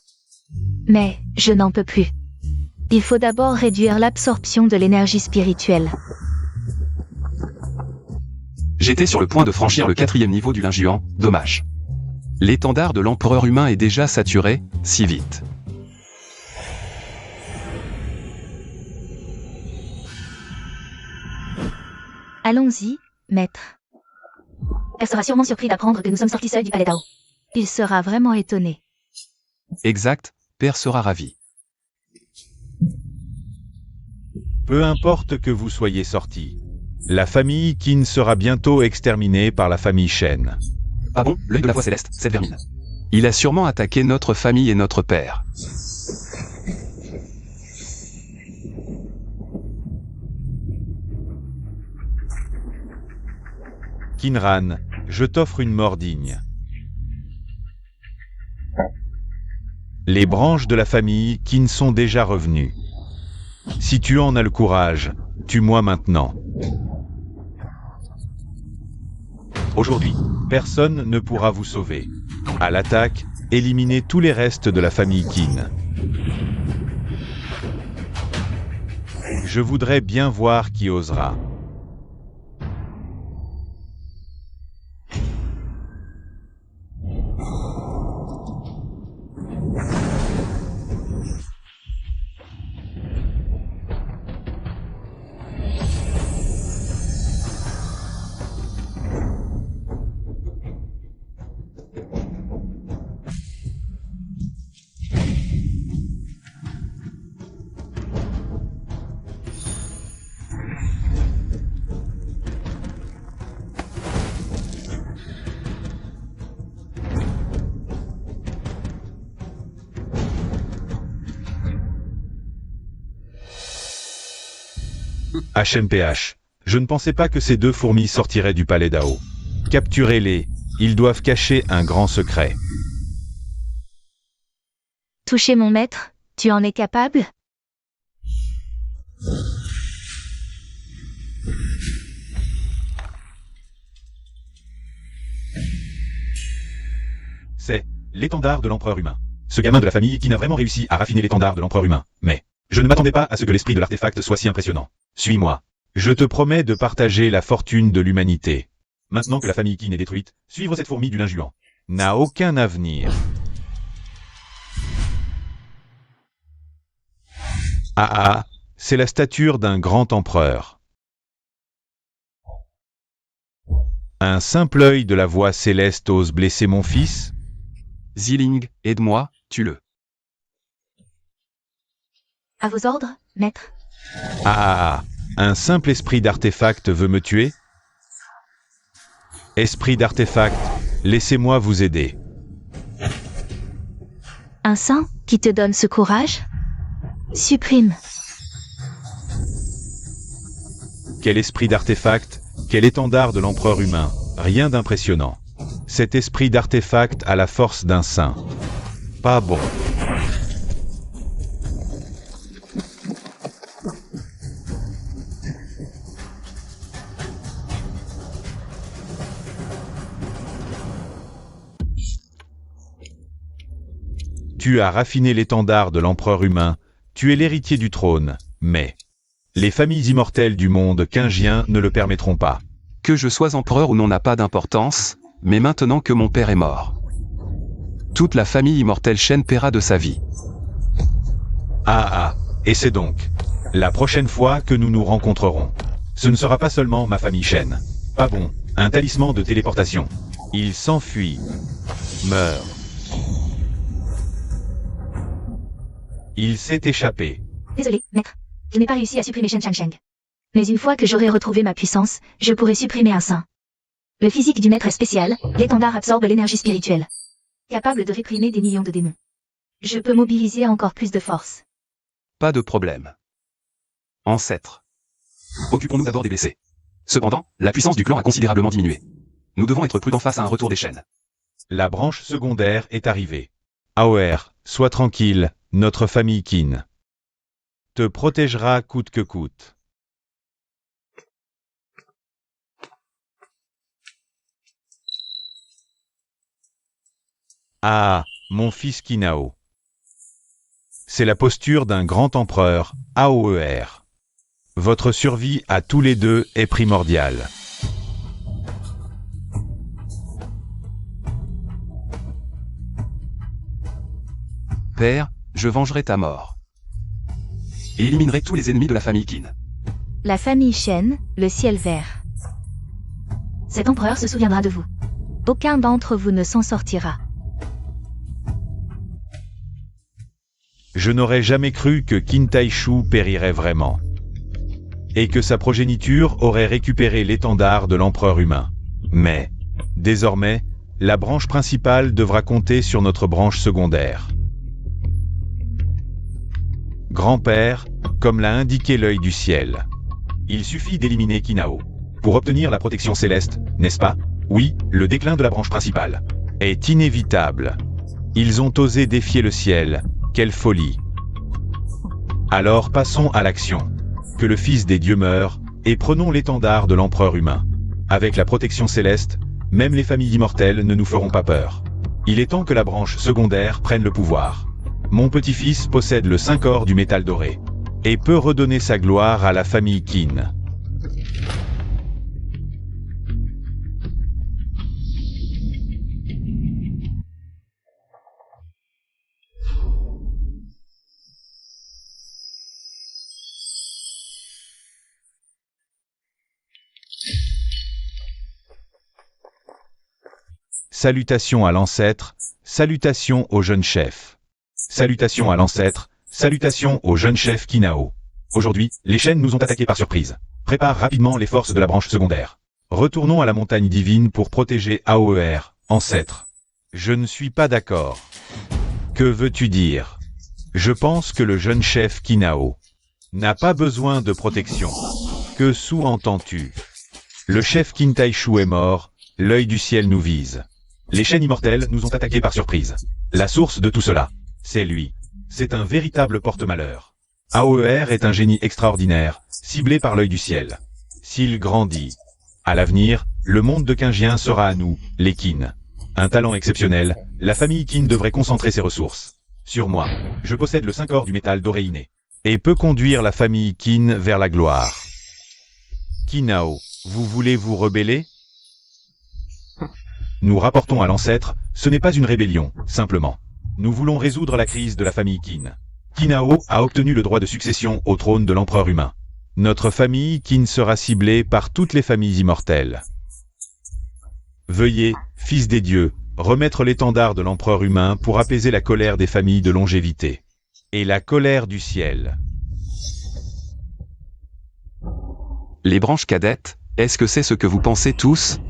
Mais, je n'en peux plus. Il faut d'abord réduire l'absorption de l'énergie spirituelle. J'étais sur le point de franchir le 4e niveau du Linjuan, dommage. L'étendard de l'empereur humain est déjà saturé, si vite. Allons-y, maître. Elle sera sûrement surpris d'apprendre que nous sommes sortis seuls du palais Dao. Il sera vraiment étonné. Exact, Père sera ravi. Peu importe que vous soyez sortis. La famille Qin sera bientôt exterminée par la famille Shen. Ah bon, l'œil de la voie céleste, cette vermine. Il a sûrement attaqué notre famille et notre père. Qinran, je t'offre une mort digne. Les branches de la famille Qin sont déjà revenues. Si tu en as le courage, tue-moi maintenant. Aujourd'hui, personne ne pourra vous sauver. À l'attaque, éliminez tous les restes de la famille Qin. Je voudrais bien voir qui osera. HMPH. Je ne pensais pas que ces 2 fourmis sortiraient du palais Dao. Capturez-les, ils doivent cacher un grand secret. Toucher mon maître, tu en es capable? C'est l'étendard de l'empereur humain. Ce gamin de la famille qui n'a vraiment réussi à raffiner l'étendard de l'empereur humain. Mais je ne m'attendais pas à ce que l'esprit de l'artefact soit si impressionnant. Suis-moi. Je te promets de partager la fortune de l'humanité. Maintenant que la famille Qin est détruite, suivre cette fourmi du Linjuan n'a aucun avenir. Ah, c'est la stature d'un grand empereur. Un simple œil de la voix céleste ose blesser mon fils? Ziling, aide-moi, tue-le. À vos ordres, maître. Un simple esprit d'artefact veut me tuer? Esprit d'artefact, laissez-moi vous aider. Un saint qui te donne ce courage? Supprime. Quel esprit d'artefact, quel étendard de l'empereur humain, rien d'impressionnant. Cet esprit d'artefact a la force d'un saint. Pas bon. Tu as raffiné l'étendard de l'empereur humain, tu es l'héritier du trône, mais les familles immortelles du monde qingien ne le permettront pas. Que je sois empereur ou non n'a pas d'importance, mais maintenant que mon père est mort. Toute la famille immortelle Shen paiera de sa vie. Et c'est donc la prochaine fois que nous nous rencontrerons. Ce ne sera pas seulement ma famille Shen. Pas bon, un talisman de téléportation. Il s'enfuit. Meurt. Il s'est échappé. Désolé, maître. Je n'ai pas réussi à supprimer Shen Changsheng. Mais une fois que j'aurai retrouvé ma puissance, je pourrai supprimer un saint. Le physique du maître est spécial, l'étendard absorbe l'énergie spirituelle. Capable de réprimer des millions de démons. Je peux mobiliser encore plus de force. Pas de problème. Ancêtre. Occupons-nous d'abord des blessés. Cependant, la puissance du clan a considérablement diminué. Nous devons être prudents face à un retour des chaînes. La branche secondaire est arrivée. AOR, sois tranquille, notre famille Qin te protégera coûte que coûte. Ah, mon fils Kinao. C'est la posture d'un grand empereur, AOER. Votre survie à tous les deux est primordiale. Père, je vengerai ta mort. Et éliminerai tous les ennemis de la famille Qin. La famille Shen, le ciel vert. Cet empereur se souviendra de vous. Aucun d'entre vous ne s'en sortira. Je n'aurais jamais cru que Qin Taishu périrait vraiment. Et que sa progéniture aurait récupéré l'étendard de l'empereur humain. Mais, désormais, la branche principale devra compter sur notre branche secondaire. Grand-père, comme l'a indiqué l'œil du ciel. Il suffit d'éliminer Kinao. Pour obtenir la protection céleste, n'est-ce pas? Oui, le déclin de la branche principale est inévitable. Ils ont osé défier le ciel. Quelle folie! Alors passons à l'action. Que le Fils des dieux meure, et prenons l'étendard de l'empereur humain. Avec la protection céleste, même les familles immortelles ne nous feront pas peur. Il est temps que la branche secondaire prenne le pouvoir. Mon petit-fils possède le 5 or du métal doré, et peut redonner sa gloire à la famille Qin. Salutations à l'ancêtre, salutations au jeune chef. Salutations à l'ancêtre, salutations au jeune chef Kinao. Aujourd'hui, les chaînes nous ont attaqués par surprise. Prépare rapidement les forces de la branche secondaire. Retournons à la montagne divine pour protéger AOER, ancêtre. Je ne suis pas d'accord. Que veux-tu dire? Je pense que le jeune chef Kinao n'a pas besoin de protection. Que sous-entends-tu? Le chef Qin Taishu est mort, l'œil du ciel nous vise. Les chaînes immortelles nous ont attaqués par surprise. La source de tout cela, c'est lui. C'est un véritable porte-malheur. AOER est un génie extraordinaire, ciblé par l'œil du ciel. S'il grandit, à l'avenir, le monde de Qingien sera à nous, les Qin. Un talent exceptionnel, la famille Qin devrait concentrer ses ressources. Sur moi, je possède le 5 or du métal doré inné, et peut conduire la famille Qin vers la gloire. Kinao, vous voulez vous rebeller? Nous rapportons à l'ancêtre, ce n'est pas une rébellion, simplement. Nous voulons résoudre la crise de la famille Qin. Kinao a obtenu le droit de succession au trône de l'empereur humain. Notre famille Qin sera ciblée par toutes les familles immortelles. Veuillez, fils des dieux, remettre l'étendard de l'empereur humain pour apaiser la colère des familles de longévité. Et la colère du ciel. Les branches cadettes, est-ce que c'est ce que vous pensez tous?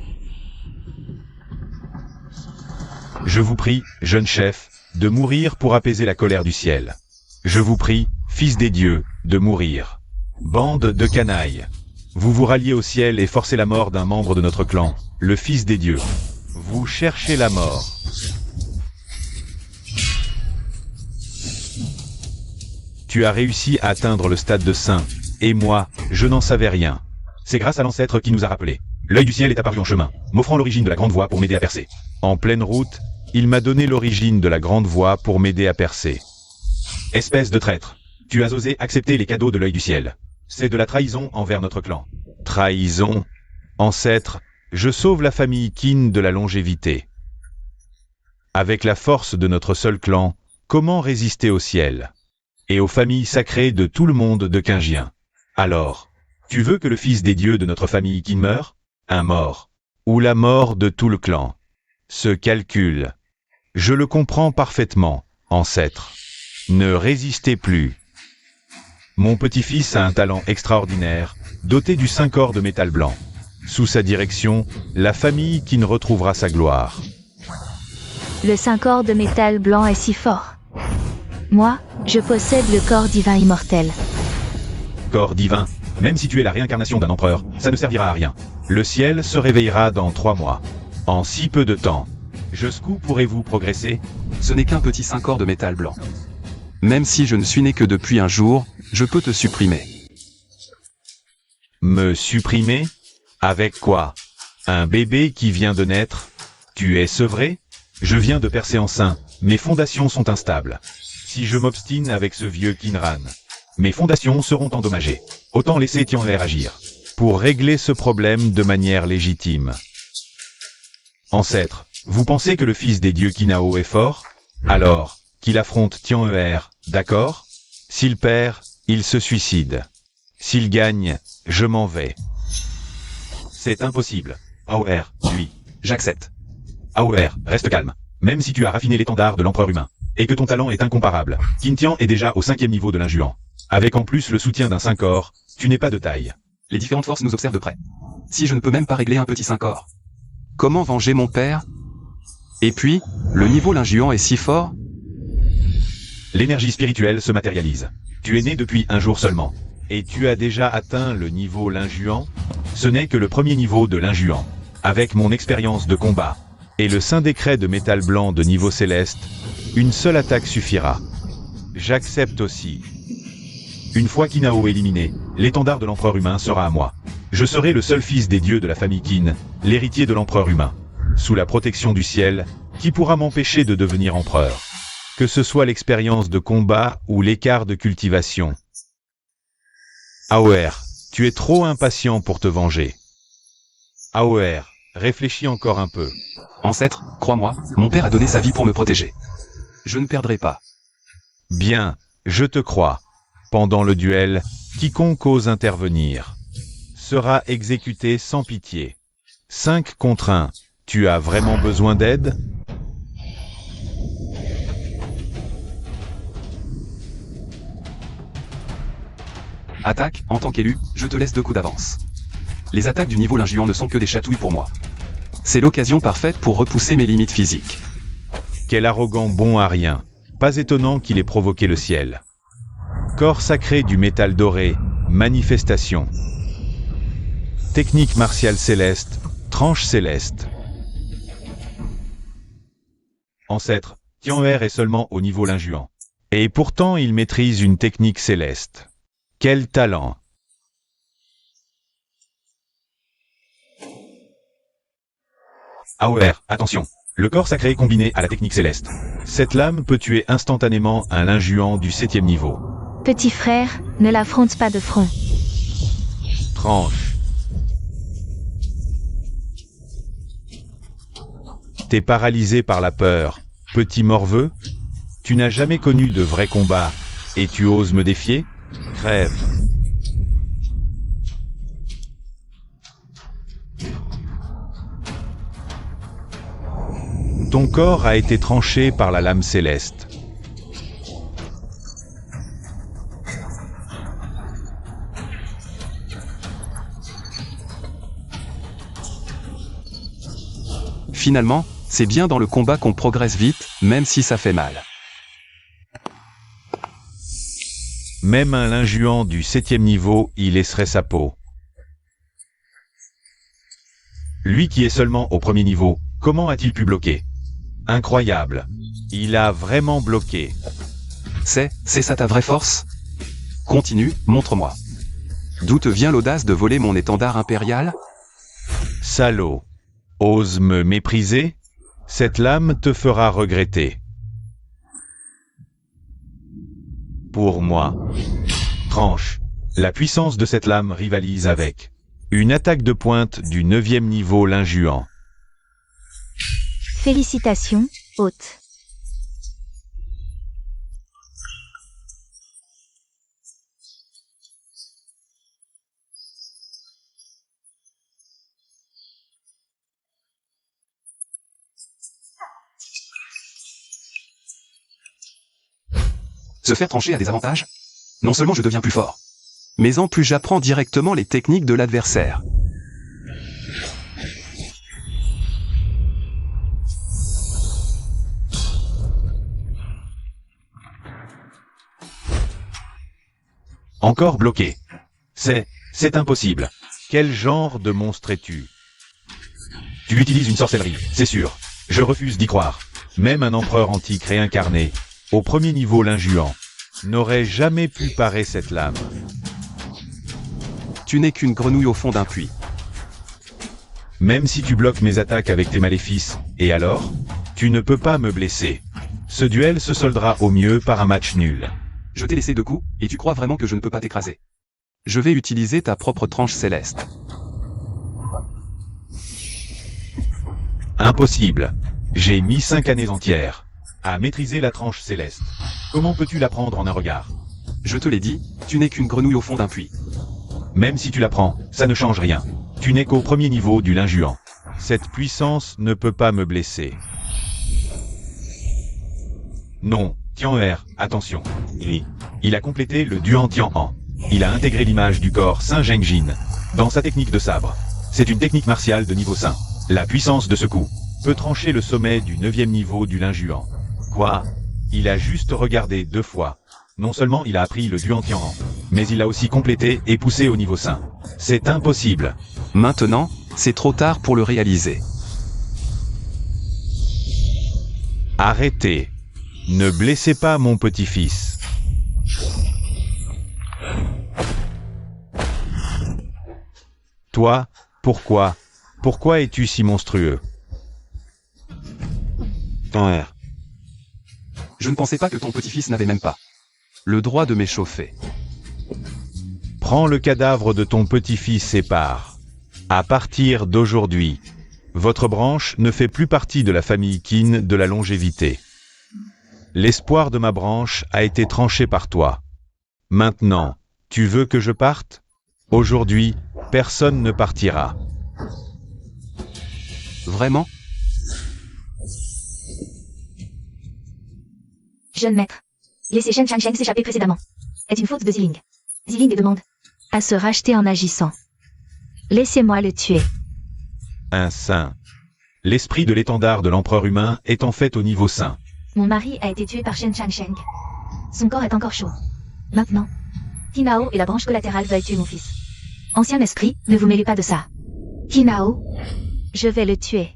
Je vous prie, jeune chef, de mourir pour apaiser la colère du ciel. Je vous prie, fils des dieux, de mourir. Bande de canailles. Vous vous ralliez au ciel et forcez la mort d'un membre de notre clan, le fils des dieux. Vous cherchez la mort. Tu as réussi à atteindre le stade de saint, et moi, je n'en savais rien. C'est grâce à l'ancêtre qui nous a rappelé. L'œil du ciel est apparu en chemin, m'offrant l'origine de la grande voie pour m'aider à percer. En pleine route, il m'a donné l'origine de la grande voie pour m'aider à percer. Espèce de traître, tu as osé accepter les cadeaux de l'œil du ciel. C'est de la trahison envers notre clan. Trahison? Ancêtre, je sauve la famille Qin de la longévité. Avec la force de notre seul clan, comment résister au ciel? Et aux familles sacrées de tout le monde de Qingien? Alors, tu veux que le fils des dieux de notre famille Qin meure? Un mort. Ou la mort de tout le clan? Ce calcul. Je le comprends parfaitement, ancêtre. Ne résistez plus. Mon petit-fils a un talent extraordinaire, doté du 5 or de métal blanc. Sous sa direction, la famille Qin retrouvera sa gloire. Le 5 or de métal blanc est si fort. Moi, je possède le corps divin immortel. Corps divin, Même si tu es la réincarnation d'un empereur, ça ne servira à rien. Le ciel se réveillera dans 3 mois. En si peu de temps. Jusqu'où pourrez-vous progresser? Ce n'est qu'un petit 5 corps de métal blanc. Même si je ne suis né que depuis un jour, je peux te supprimer. Me supprimer? Avec quoi? Un bébé qui vient de naître? Tu es sevré? Je viens de percer en sein, mes fondations sont instables. Si je m'obstine avec ce vieux Kinran, mes fondations seront endommagées. Autant laisser Tian'er agir. Pour régler ce problème de manière légitime. Ancêtre, vous pensez que le fils des dieux Kinao est fort? Alors, qu'il affronte Tian'er, d'accord? S'il perd, il se suicide. S'il gagne, je m'en vais. C'est impossible. Aoer, lui. J'accepte. Aoer, reste calme. Même si tu as raffiné l'étendard de l'empereur humain, et que ton talent est incomparable, Qin est déjà au 5e niveau de l'injuant. Avec en plus le soutien d'un 5 corps, tu n'es pas de taille. Les différentes forces nous observent de près. Si je ne peux même pas régler un petit 5 corps, comment venger mon père? Et puis, le niveau l'injuant est si fort? L'énergie spirituelle se matérialise. Tu es né depuis un jour seulement. Et tu as déjà atteint le niveau l'injuant? Ce n'est que le premier niveau de l'injuant. Avec mon expérience de combat, et le saint décret de métal blanc de niveau céleste, une seule attaque suffira. J'accepte aussi. Une fois Kinao éliminé, l'étendard de l'empereur humain sera à moi. Je serai le seul fils des dieux de la famille Qin, l'héritier de l'empereur humain. Sous la protection du ciel, qui pourra m'empêcher de devenir empereur? Que ce soit l'expérience de combat ou l'écart de cultivation. Aoer, tu es trop impatient pour te venger. Aoer, réfléchis encore un peu. Ancêtre, crois-moi, mon père a donné sa vie pour me protéger. Je ne perdrai pas. Bien, je te crois. Pendant le duel, quiconque ose intervenir sera exécuté sans pitié. 5 contre 1. Tu as vraiment besoin d'aide? Attaque, en tant qu'élu, je te laisse 2 coups d'avance. Les attaques du niveau l'injuant ne sont que des chatouilles pour moi. C'est l'occasion parfaite pour repousser mes limites physiques. Quel arrogant bon à rien. Pas étonnant qu'il ait provoqué le ciel. Corps sacré du métal doré, manifestation. Technique martiale céleste, tranche céleste. Ancêtre, Tian'er est seulement au niveau l'injuant. Et pourtant il maîtrise une technique céleste. Quel talent! Aoer, attention! Le corps sacré combiné à la technique céleste. Cette lame peut tuer instantanément un linjuant du 7e niveau. Petit frère, ne l'affronte pas de front. Tranche. T'es paralysé par la peur, petit morveux? Tu n'as jamais connu de vrai combat, et tu oses me défier? Crève. Ton corps a été tranché par la lame céleste. Finalement, c'est bien dans le combat qu'on progresse vite, même si ça fait mal. Même un linjuant du 7e niveau y laisserait sa peau. Lui qui est seulement au 1er niveau, comment a-t-il pu bloquer? Incroyable. Il a vraiment bloqué. C'est ça ta vraie force? Continue, montre-moi. D'où te vient l'audace de voler mon étendard impérial? Salaud. Ose me mépriser? Cette lame te fera regretter. Pour moi. Tranche. La puissance de cette lame rivalise avec une attaque de pointe du 9e niveau linjuant. Félicitations, hôte. Se faire trancher a des avantages? Non seulement je deviens plus fort, mais en plus j'apprends directement les techniques de l'adversaire. Encore bloqué. C'est C'est impossible. Quel genre de monstre es-tu? Tu utilises une sorcellerie, c'est sûr. Je refuse d'y croire. Même un empereur antique réincarné, au premier niveau l'injuant, n'aurait jamais pu parer cette lame. Tu n'es qu'une grenouille au fond d'un puits. Même si tu bloques mes attaques avec tes maléfices, et alors? Tu ne peux pas me blesser. Ce duel se soldera au mieux par un match nul. Je t'ai laissé 2 coups, et tu crois vraiment que je ne peux pas t'écraser? Je vais utiliser ta propre tranche céleste. Impossible. J'ai mis 5 années entières à maîtriser la tranche céleste. Comment peux-tu l'apprendre en un regard? Je te l'ai dit, tu n'es qu'une grenouille au fond d'un puits. Même si tu l'apprends, ça ne change rien. Tu n'es qu'au premier niveau du linjuant. Cette puissance ne peut pas me blesser. Non, Tian-Er, attention. Il a complété le Duan Tian-Han. Il a intégré l'image du corps Saint-Zhengjin dans sa technique de sabre. C'est une technique martiale de niveau 5. La puissance de ce coup peut trancher le sommet du 9e niveau du linjuant. Quoi? Il a juste regardé 2 fois. Non seulement il a appris le Duan Tian-Han, mais il l'a aussi complété et poussé au niveau 5. C'est impossible. Maintenant, c'est trop tard pour le réaliser. Arrêtez. Ne blessez pas mon petit-fils. Toi, pourquoi es-tu si monstrueux? Tian-Er. Je ne pensais pas que ton petit-fils n'avait même pas le droit de m'échauffer. Prends le cadavre de ton petit-fils et pars. À partir d'aujourd'hui, votre branche ne fait plus partie de la famille Qin de la longévité. L'espoir de ma branche a été tranché par toi. Maintenant, tu veux que je parte? Aujourd'hui, personne ne partira. Vraiment? Jeune maître. Laisser Shen Changsheng s'échapper précédemment est une faute de Ziling. Ziling demande à se racheter en agissant. Laissez-moi le tuer. Un saint. L'esprit de l'étendard de l'empereur humain est en fait au niveau saint. Mon mari a été tué par Shen Changsheng. Son corps est encore chaud. Maintenant, Tinao et la branche collatérale veulent tuer mon fils. Ancien esprit, ne vous mêlez pas de ça. Tinao, je vais le tuer.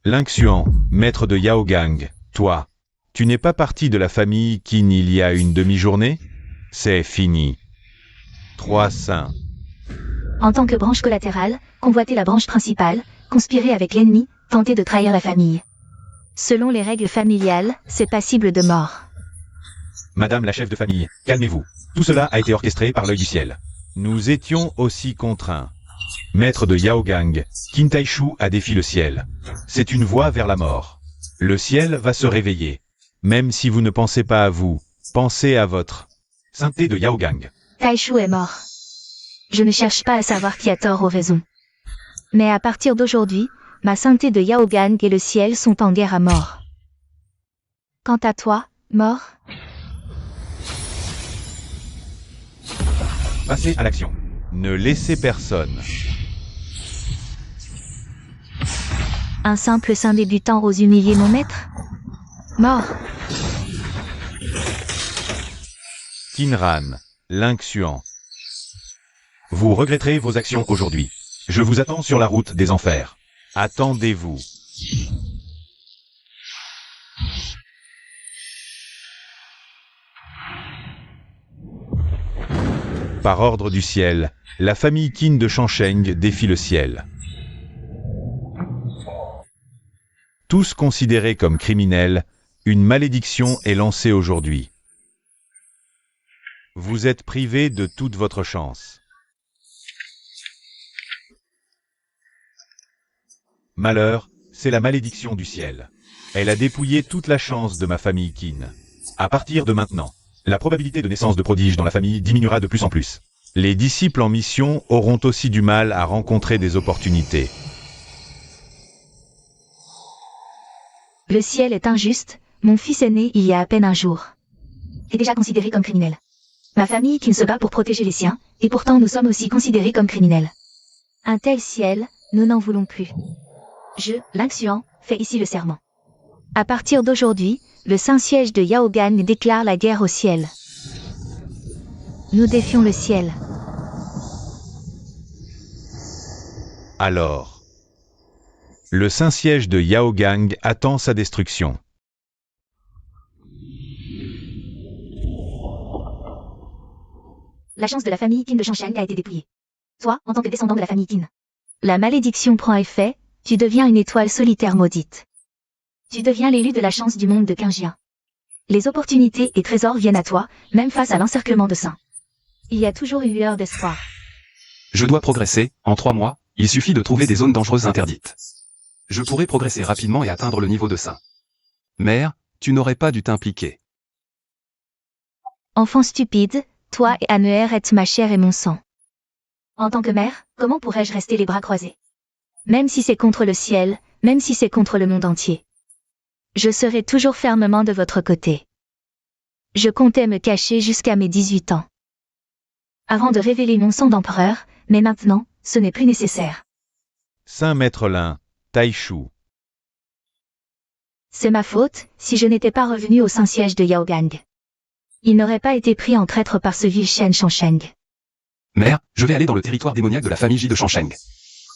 Lingxuan, maître de Yaogang, toi, tu n'es pas parti de la famille Qin il y a une demi-journée? C'est fini. 3 saints. En tant que branche collatérale, convoiter la branche principale, conspirer avec l'ennemi, tenter de trahir la famille. Selon les règles familiales, c'est passible de mort. Madame la chef de famille, calmez-vous. Tout cela a été orchestré par l'œil du ciel. Nous étions aussi contraints. Maître de Yaogang, Qin Taishu a défié le ciel. C'est une voie vers la mort. Le ciel va se réveiller. Même si vous ne pensez pas à vous, pensez à votre sainteté de Yaogang. Taishu est mort. Je ne cherche pas à savoir qui a tort ou raison. Mais à partir d'aujourd'hui, ma sainteté de Yaogang et le ciel sont en guerre à mort. Quant à toi, mort, Passez à l'action. Ne laissez personne. un simple saint débutant ose humilier mon maître? Mort. Qinran, Lingxuan. Vous regretterez vos actions aujourd'hui. Je vous attends sur la route des enfers. Attendez-vous. Par ordre du ciel, la famille Qin de Changsheng défie le ciel. Tous considérés comme criminels, une malédiction est lancée aujourd'hui. Vous êtes privés de toute votre chance. Malheur, c'est la malédiction du ciel. Elle a dépouillé toute la chance de ma famille Qin. À partir de maintenant, la probabilité de naissance de prodiges dans la famille diminuera de plus en plus. Les disciples en mission auront aussi du mal à rencontrer des opportunités. Le ciel est injuste, mon fils est né il y a à peine un jour. Est déjà considéré comme criminel. Ma famille qui ne se bat pour protéger les siens, et pourtant nous sommes aussi considérés comme criminels. Un tel ciel, nous n'en voulons plus. Je, Lingxuan, fais ici le serment. À partir d'aujourd'hui, le Saint-Siège de Yaogan déclare la guerre au ciel. Nous défions le ciel. Alors, le Saint-Siège de Yaogang attend sa destruction. La chance de la famille Qin de Shangsheng a été dépouillée. Toi, en tant que descendant de la famille Qin. La malédiction prend effet, tu deviens une étoile solitaire maudite. Tu deviens l'élu de la chance du monde de Qinjian. Les opportunités et trésors viennent à toi, même face à l'encerclement de Saint. Il y a toujours une lueur d'espoir. Je dois progresser, en 3 mois, il suffit de trouver des zones dangereuses interdites. Je pourrais progresser rapidement et atteindre le niveau de Saint. Mère, tu n'aurais pas dû t'impliquer. Enfant stupide, toi et Anneher êtes ma chair et mon sang. En tant que mère, comment pourrais-je rester les bras croisés? Même si c'est contre le ciel, même si c'est contre le monde entier. Je serai toujours fermement de votre côté. Je comptais me cacher jusqu'à mes 18 ans. Avant de révéler mon sang d'empereur, mais maintenant, ce n'est plus nécessaire. Saint Maître Lin, Taishu. C'est ma faute, si je n'étais pas revenu au Saint-Siège de Yaogang. Il n'aurait pas été pris en traître par ce vil Shen Shangsheng. Mère, je vais aller dans le territoire démoniaque de la famille Ji de Shangsheng.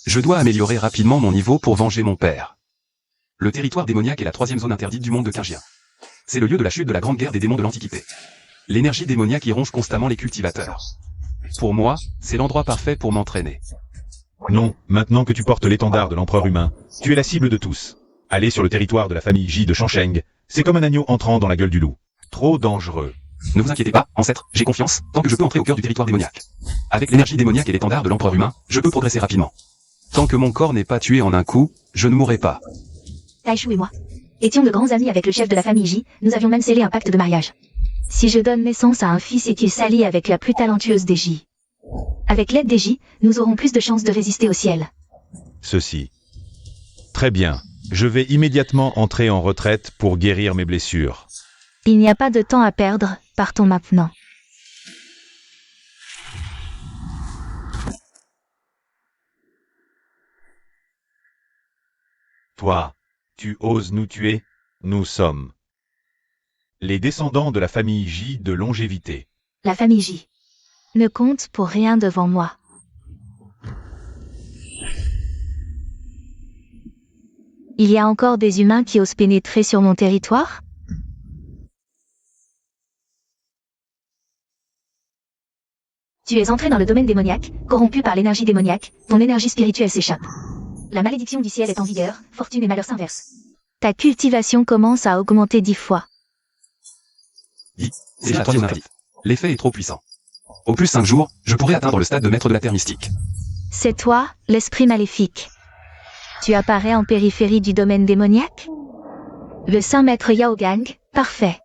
Je dois améliorer rapidement mon niveau pour venger mon père. Le territoire démoniaque est la 3e zone interdite du monde de Qinjian. C'est le lieu de la chute de la grande guerre des démons de l'Antiquité. L'énergie démoniaque y ronge constamment les cultivateurs. Pour moi, c'est l'endroit parfait pour m'entraîner. Non, maintenant que tu portes l'étendard de l'empereur humain, tu es la cible de tous. Aller sur le territoire de la famille Ji de Shangsheng, c'est comme un agneau entrant dans la gueule du loup. Trop dangereux. Ne vous inquiétez pas, ancêtre, j'ai confiance, tant que je peux entrer au cœur du territoire démoniaque. Avec l'énergie démoniaque et l'étendard de l'empereur humain, je peux progresser rapidement. Tant que mon corps n'est pas tué en un coup, je ne mourrai pas. Taishu et moi étions de grands amis avec le chef de la famille Ji, nous avions même scellé un pacte de mariage. Si je donne naissance à un fils et qu'il s'allie avec la plus talentueuse des Ji. Avec l'aide des Ji, nous aurons plus de chances de résister au ciel. Ceci. Très bien. Je vais immédiatement entrer en retraite pour guérir mes blessures. Il n'y a pas de temps à perdre, partons maintenant. Toi, tu oses nous tuer? Nous sommes les descendants de la famille Ji de longévité. La famille Ji ne compte pour rien devant moi. Il y a encore des humains qui osent pénétrer sur mon territoire? Tu es entré dans le domaine démoniaque, corrompu par l'énergie démoniaque, ton énergie spirituelle s'échappe. La malédiction du ciel est en vigueur, fortune et malheur s'inversent. Ta cultivation commence à augmenter 10 fois. C'est la 3e zone interdite. L'effet est trop puissant. Au plus 5 jours, je pourrai atteindre le stade de maître de la terre mystique. C'est toi, l'esprit maléfique. Tu apparais en périphérie du domaine démoniaque? Le saint maître Yaogang, parfait.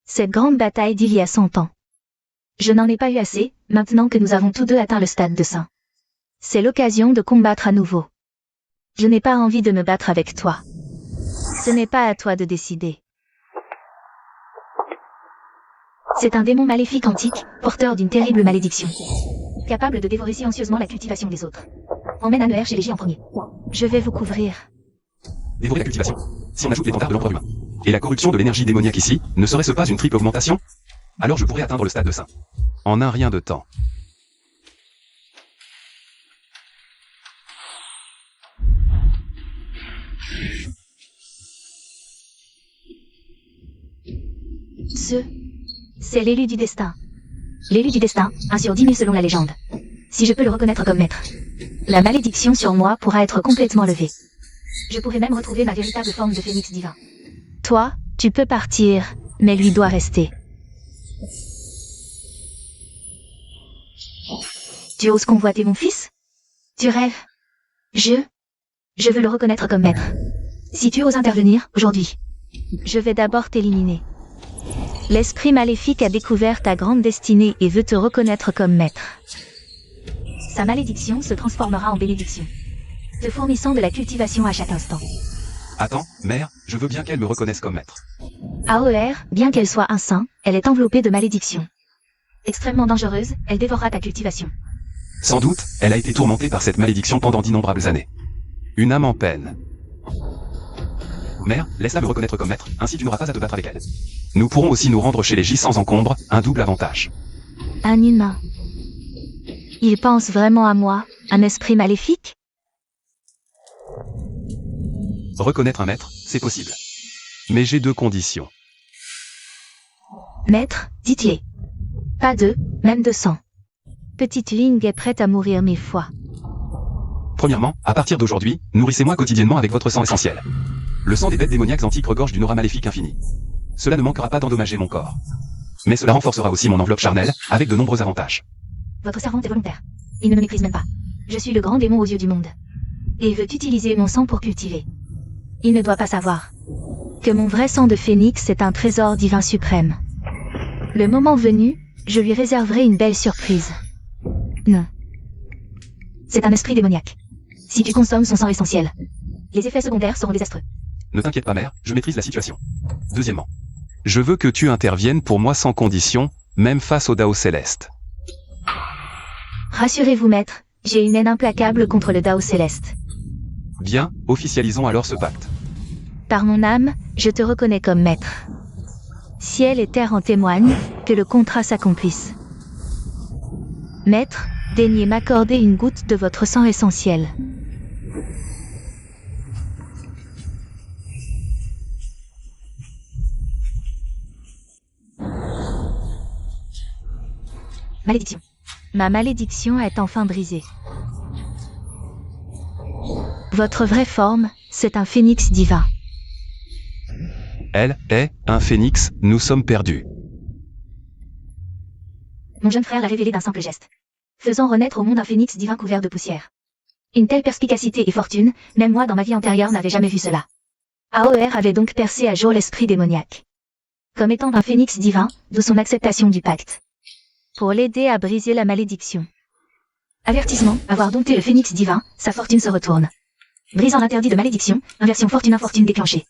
Cette grande bataille d'il y a 100 ans. Je n'en ai pas eu assez, maintenant que nous avons tous deux atteint le stade de saint. C'est l'occasion de combattre à nouveau. Je n'ai pas envie de me battre avec toi. Ce n'est pas à toi de décider. C'est un démon maléfique antique, porteur d'une terrible malédiction. Capable de dévorer silencieusement la cultivation des autres. Emmène Anneher chez les Ji en premier. Je vais vous couvrir. Dévorer la cultivation. Si on ajoute l'étendard de l'empereur humain. Et la corruption de l'énergie démoniaque ici, ne serait-ce pas une triple augmentation? Alors je pourrais atteindre le stade de saint. En un rien de temps. C'est l'élu du destin. L'élu du destin, 1 sur 10 000 selon la légende. Si je peux le reconnaître comme maître, la malédiction sur moi pourra être complètement levée. Je pourrai même retrouver ma véritable forme de phénix divin. Toi, tu peux partir, mais lui doit rester. Tu oses convoiter mon fils? Tu rêves? Je veux le reconnaître comme maître. Si tu oses intervenir, aujourd'hui, je vais d'abord t'éliminer. L'esprit maléfique a découvert ta grande destinée et veut te reconnaître comme maître. Sa malédiction se transformera en bénédiction, te fournissant de la cultivation à chaque instant. Attends, mère, je veux bien qu'elle me reconnaisse comme maître. Aoer, bien qu'elle soit un saint, elle est enveloppée de malédiction. Extrêmement dangereuse, elle dévorera ta cultivation. Sans doute, elle a été tourmentée par cette malédiction pendant d'innombrables années. Une âme en peine. Mère, laisse-la me reconnaître comme maître, ainsi tu n'auras pas à te battre avec elle. Nous pourrons aussi nous rendre chez les J sans encombre, un double avantage. Un humain. Il pense vraiment à moi, un esprit maléfique? Reconnaître un maître, c'est possible. Mais j'ai 2 conditions. Maître, dites-les. Pas 2, même 200. Petite Ling est prête à mourir 1000 fois. Premièrement, à partir d'aujourd'hui, nourrissez-moi quotidiennement avec votre sang essentiel. Le sang des bêtes démoniaques antiques regorge d'une aura maléfique infinie. Cela ne manquera pas d'endommager mon corps. Mais cela renforcera aussi mon enveloppe charnelle, avec de nombreux avantages. Votre servante est volontaire. Il ne me méprise même pas. Je suis le grand démon aux yeux du monde. Et il veut utiliser mon sang pour cultiver. Il ne doit pas savoir que mon vrai sang de phénix est un trésor divin suprême. Le moment venu, je lui réserverai une belle surprise. Non. C'est un esprit démoniaque. Si tu consommes son sang essentiel, les effets secondaires seront désastreux. Ne t'inquiète pas mère, je maîtrise la situation. Deuxièmement, je veux que tu interviennes pour moi sans condition, même face au Dao Céleste. Rassurez-vous maître, j'ai une haine implacable contre le Dao Céleste. Bien, officialisons alors ce pacte. Par mon âme, je te reconnais comme maître. Ciel et terre en témoignent, que le contrat s'accomplisse. Maître, daignez m'accorder une goutte de votre sang essentiel. Malédiction. Ma malédiction est enfin brisée. Votre vraie forme, c'est un phénix divin. Elle est un phénix, nous sommes perdus. Mon jeune frère l'a révélé d'un simple geste, faisant renaître au monde un phénix divin couvert de poussière. Une telle perspicacité et fortune, même moi dans ma vie antérieure n'avais jamais vu cela. AOR avait donc percé à jour l'esprit démoniaque. Comme étant un phénix divin, d'où son acceptation du pacte. Pour l'aider à briser la malédiction. Avertissement, avoir dompté le phénix divin, sa fortune se retourne. Brisant l'interdit de malédiction, inversion fortune-infortune déclenchée.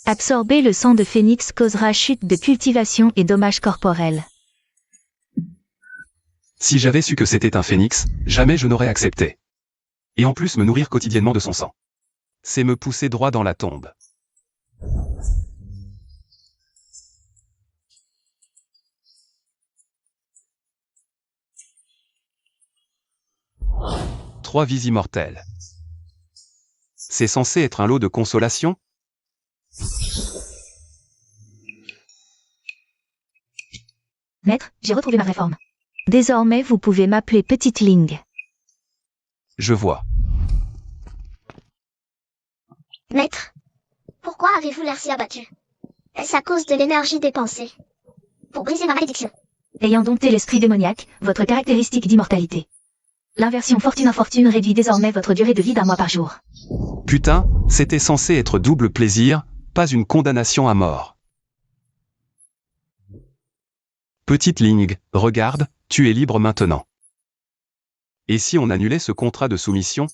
Absorber le sang de phénix causera chute de cultivation et dommages corporels. Si j'avais su que c'était un phénix, jamais je n'aurais accepté. Et en plus me nourrir quotidiennement de son sang. C'est me pousser droit dans la tombe. Trois vies immortelles. C'est censé être un lot de consolation? Maître, j'ai retrouvé ma vraie forme. Désormais vous pouvez m'appeler Petite Ling. Je vois. Maître, pourquoi avez-vous l'air si abattu? Est-ce à cause de l'énergie dépensée pour briser ma malédiction? Ayant dompté l'esprit démoniaque, votre caractéristique d'immortalité. L'inversion fortune-infortune réduit désormais votre durée de vie d'1 mois par jour. Putain, c'était censé être double plaisir, pas une condamnation à mort. Petite Ling, regarde, tu es libre maintenant. Et si on annulait ce contrat de soumission?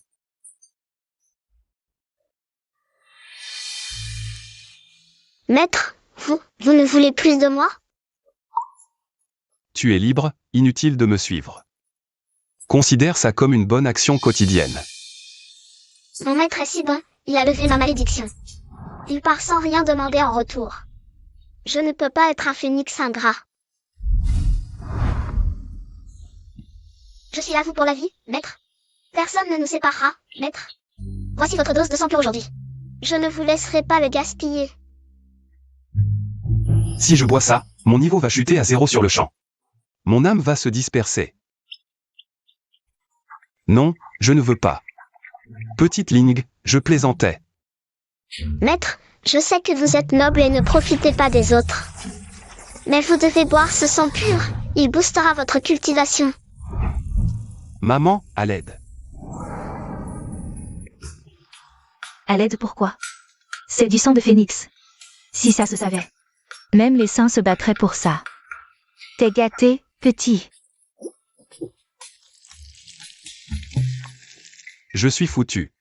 Maître, vous ne voulez plus de moi? Tu es libre, inutile de me suivre. Considère ça comme une bonne action quotidienne. Mon maître est si bon, il a levé ma malédiction. Il part sans rien demander en retour. Je ne peux pas être un phénix ingrat. Je suis à vous pour la vie, maître. Personne ne nous séparera, maître. Voici votre dose de sang pur aujourd'hui. Je ne vous laisserai pas le gaspiller. Si je bois ça, mon niveau va chuter à 0 sur le champ. Mon âme va se disperser. Non, je ne veux pas. Petite Ling, je plaisantais. Maître, je sais que vous êtes noble et ne profitez pas des autres. Mais vous devez boire ce sang pur, il boostera votre cultivation. Maman, à l'aide. À l'aide pourquoi? C'est du sang de phénix. Si ça se savait. Même les saints se battraient pour ça. T'es gâté, petit. Je suis foutu.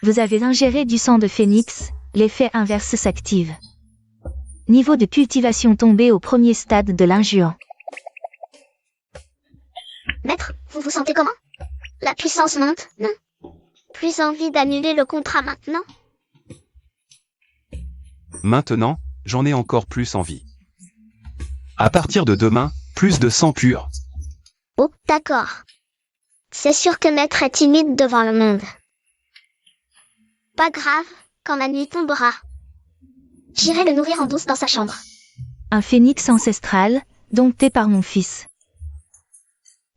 Vous avez ingéré du sang de phénix, l'effet inverse s'active. Niveau de cultivation tombé au premier stade de l'injuant. Maître, vous vous sentez comment? La puissance monte, non? Plus envie d'annuler le contrat maintenant? Maintenant, j'en ai encore plus envie. À partir de demain, plus de sang pur. Oh, d'accord. C'est sûr que Maître est timide devant le monde. Pas grave, quand la nuit tombera. J'irai le nourrir en douce dans sa chambre. Un phénix ancestral, dompté par mon fils.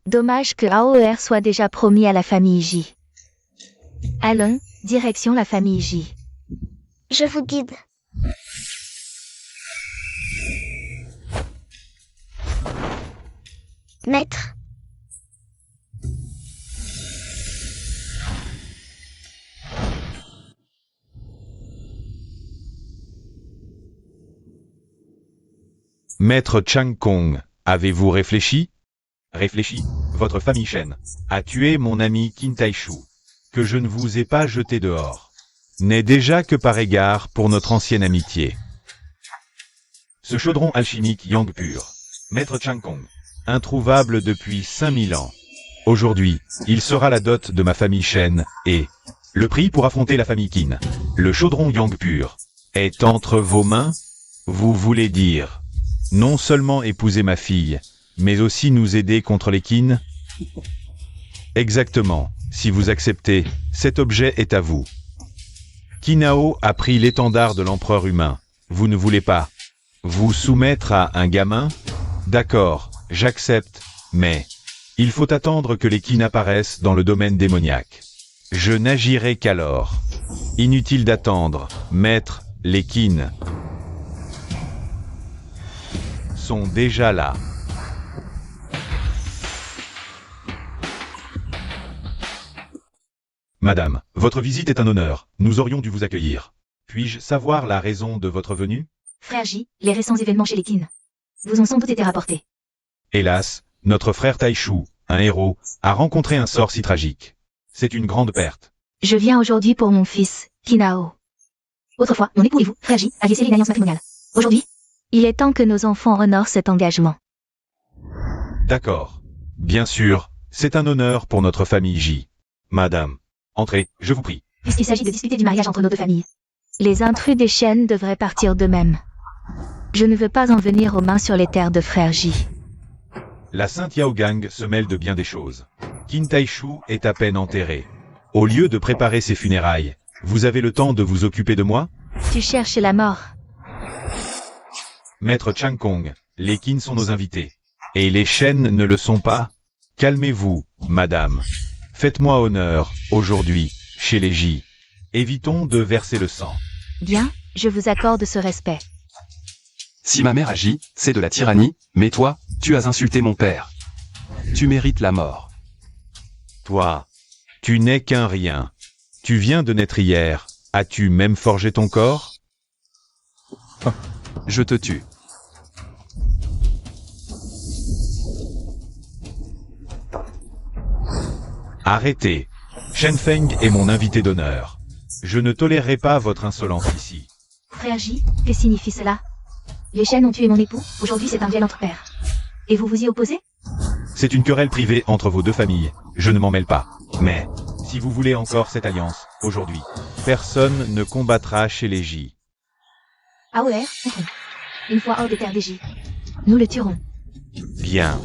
Dommage que AOR soit déjà promis à la famille J. Allons, direction la famille J. Je vous guide. Maître. Maître Chang Kong, avez-vous réfléchi? Réfléchi, votre famille Shen a tué mon ami Qin Taishu, que je ne vous ai pas jeté dehors. N'est déjà que par égard pour notre ancienne amitié. Ce chaudron alchimique Yang pur, Maître Chang Kong, introuvable depuis 5000 ans. Aujourd'hui, il sera la dot de ma famille Shen, et le prix pour affronter la famille Qin, le chaudron Yang pur, est entre vos mains? Vous voulez dire, non seulement épouser ma fille, mais aussi nous aider contre les Qin? Exactement, si vous acceptez, cet objet est à vous. Qinao a pris l'étendard de l'empereur humain. Vous ne voulez pas vous soumettre à un gamin? D'accord, j'accepte, mais il faut attendre que les Qin apparaissent dans le domaine démoniaque. Je n'agirai qu'alors. Inutile d'attendre, maître, les Qin sont déjà là. Madame, votre visite est un honneur. Nous aurions dû vous accueillir. Puis-je savoir la raison de votre venue? Frère J, les récents événements chez les Qin vous ont sans doute été rapportés. Hélas, notre frère Taishu, un héros, a rencontré un sort si tragique. C'est une grande perte. Je viens aujourd'hui pour mon fils, Qinao. Autrefois, mon époux et vous, frère J, aviez scellé une alliance matrimoniale. Aujourd'hui, il est temps que nos enfants honorent cet engagement. D'accord. Bien sûr, c'est un honneur pour notre famille J. Madame, entrez, je vous prie. Puisqu'il s'agit de discuter du mariage entre nos deux familles. Les intrus des Shen devraient partir d'eux-mêmes. Je ne veux pas en venir aux mains sur les terres de frère J. La Sainte Yao Gang se mêle de bien des choses. Qin Taishu est à peine enterré. Au lieu de préparer ses funérailles, vous avez le temps de vous occuper de moi? Tu cherches la mort. Maître Chang Kong, les Qin sont nos invités. Et les Shen ne le sont pas? Calmez-vous, madame. Faites-moi honneur, aujourd'hui, chez les J. Évitons de verser le sang. Bien, je vous accorde ce respect. Si ma mère agit, c'est de la tyrannie, mais toi, tu as insulté mon père. Tu mérites la mort. Toi, tu n'es qu'un rien. Tu viens de naître hier. As-tu même forgé ton corps? Je te tue. Arrêtez. Shen Feng est mon invité d'honneur. Je ne tolérerai pas votre insolence ici. Frère J, que signifie cela? Les Shen ont tué mon époux, aujourd'hui c'est un duel entre pères. Et vous vous y opposez? C'est une querelle privée entre vos deux familles. Je ne m'en mêle pas. Mais, si vous voulez encore cette alliance, aujourd'hui, personne ne combattra chez les J. AOR, une fois hors des terres des J. Nous le tuerons. Bien.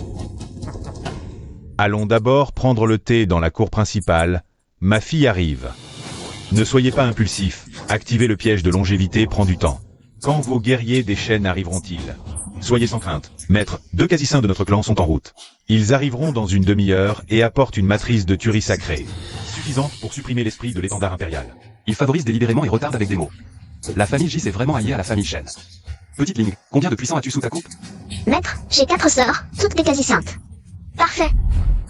Allons d'abord prendre le thé dans la cour principale. Ma fille arrive. Ne soyez pas impulsif. Activer le piège de longévité prend du temps. Quand vos guerriers des Shen arriveront-ils? Soyez sans crainte. Maître, 2 quasi-saints de notre clan sont en route. Ils arriveront dans une demi-heure et apportent une matrice de tuerie sacrée. Suffisante pour supprimer l'esprit de l'étendard impérial. Il favorise délibérément et retarde avec des mots. La famille J s'est vraiment alliée à la famille Shen. Petite ligne, combien de puissants as-tu sous ta coupe? Maître, j'ai 4 sœurs, toutes des quasi-saintes. Parfait.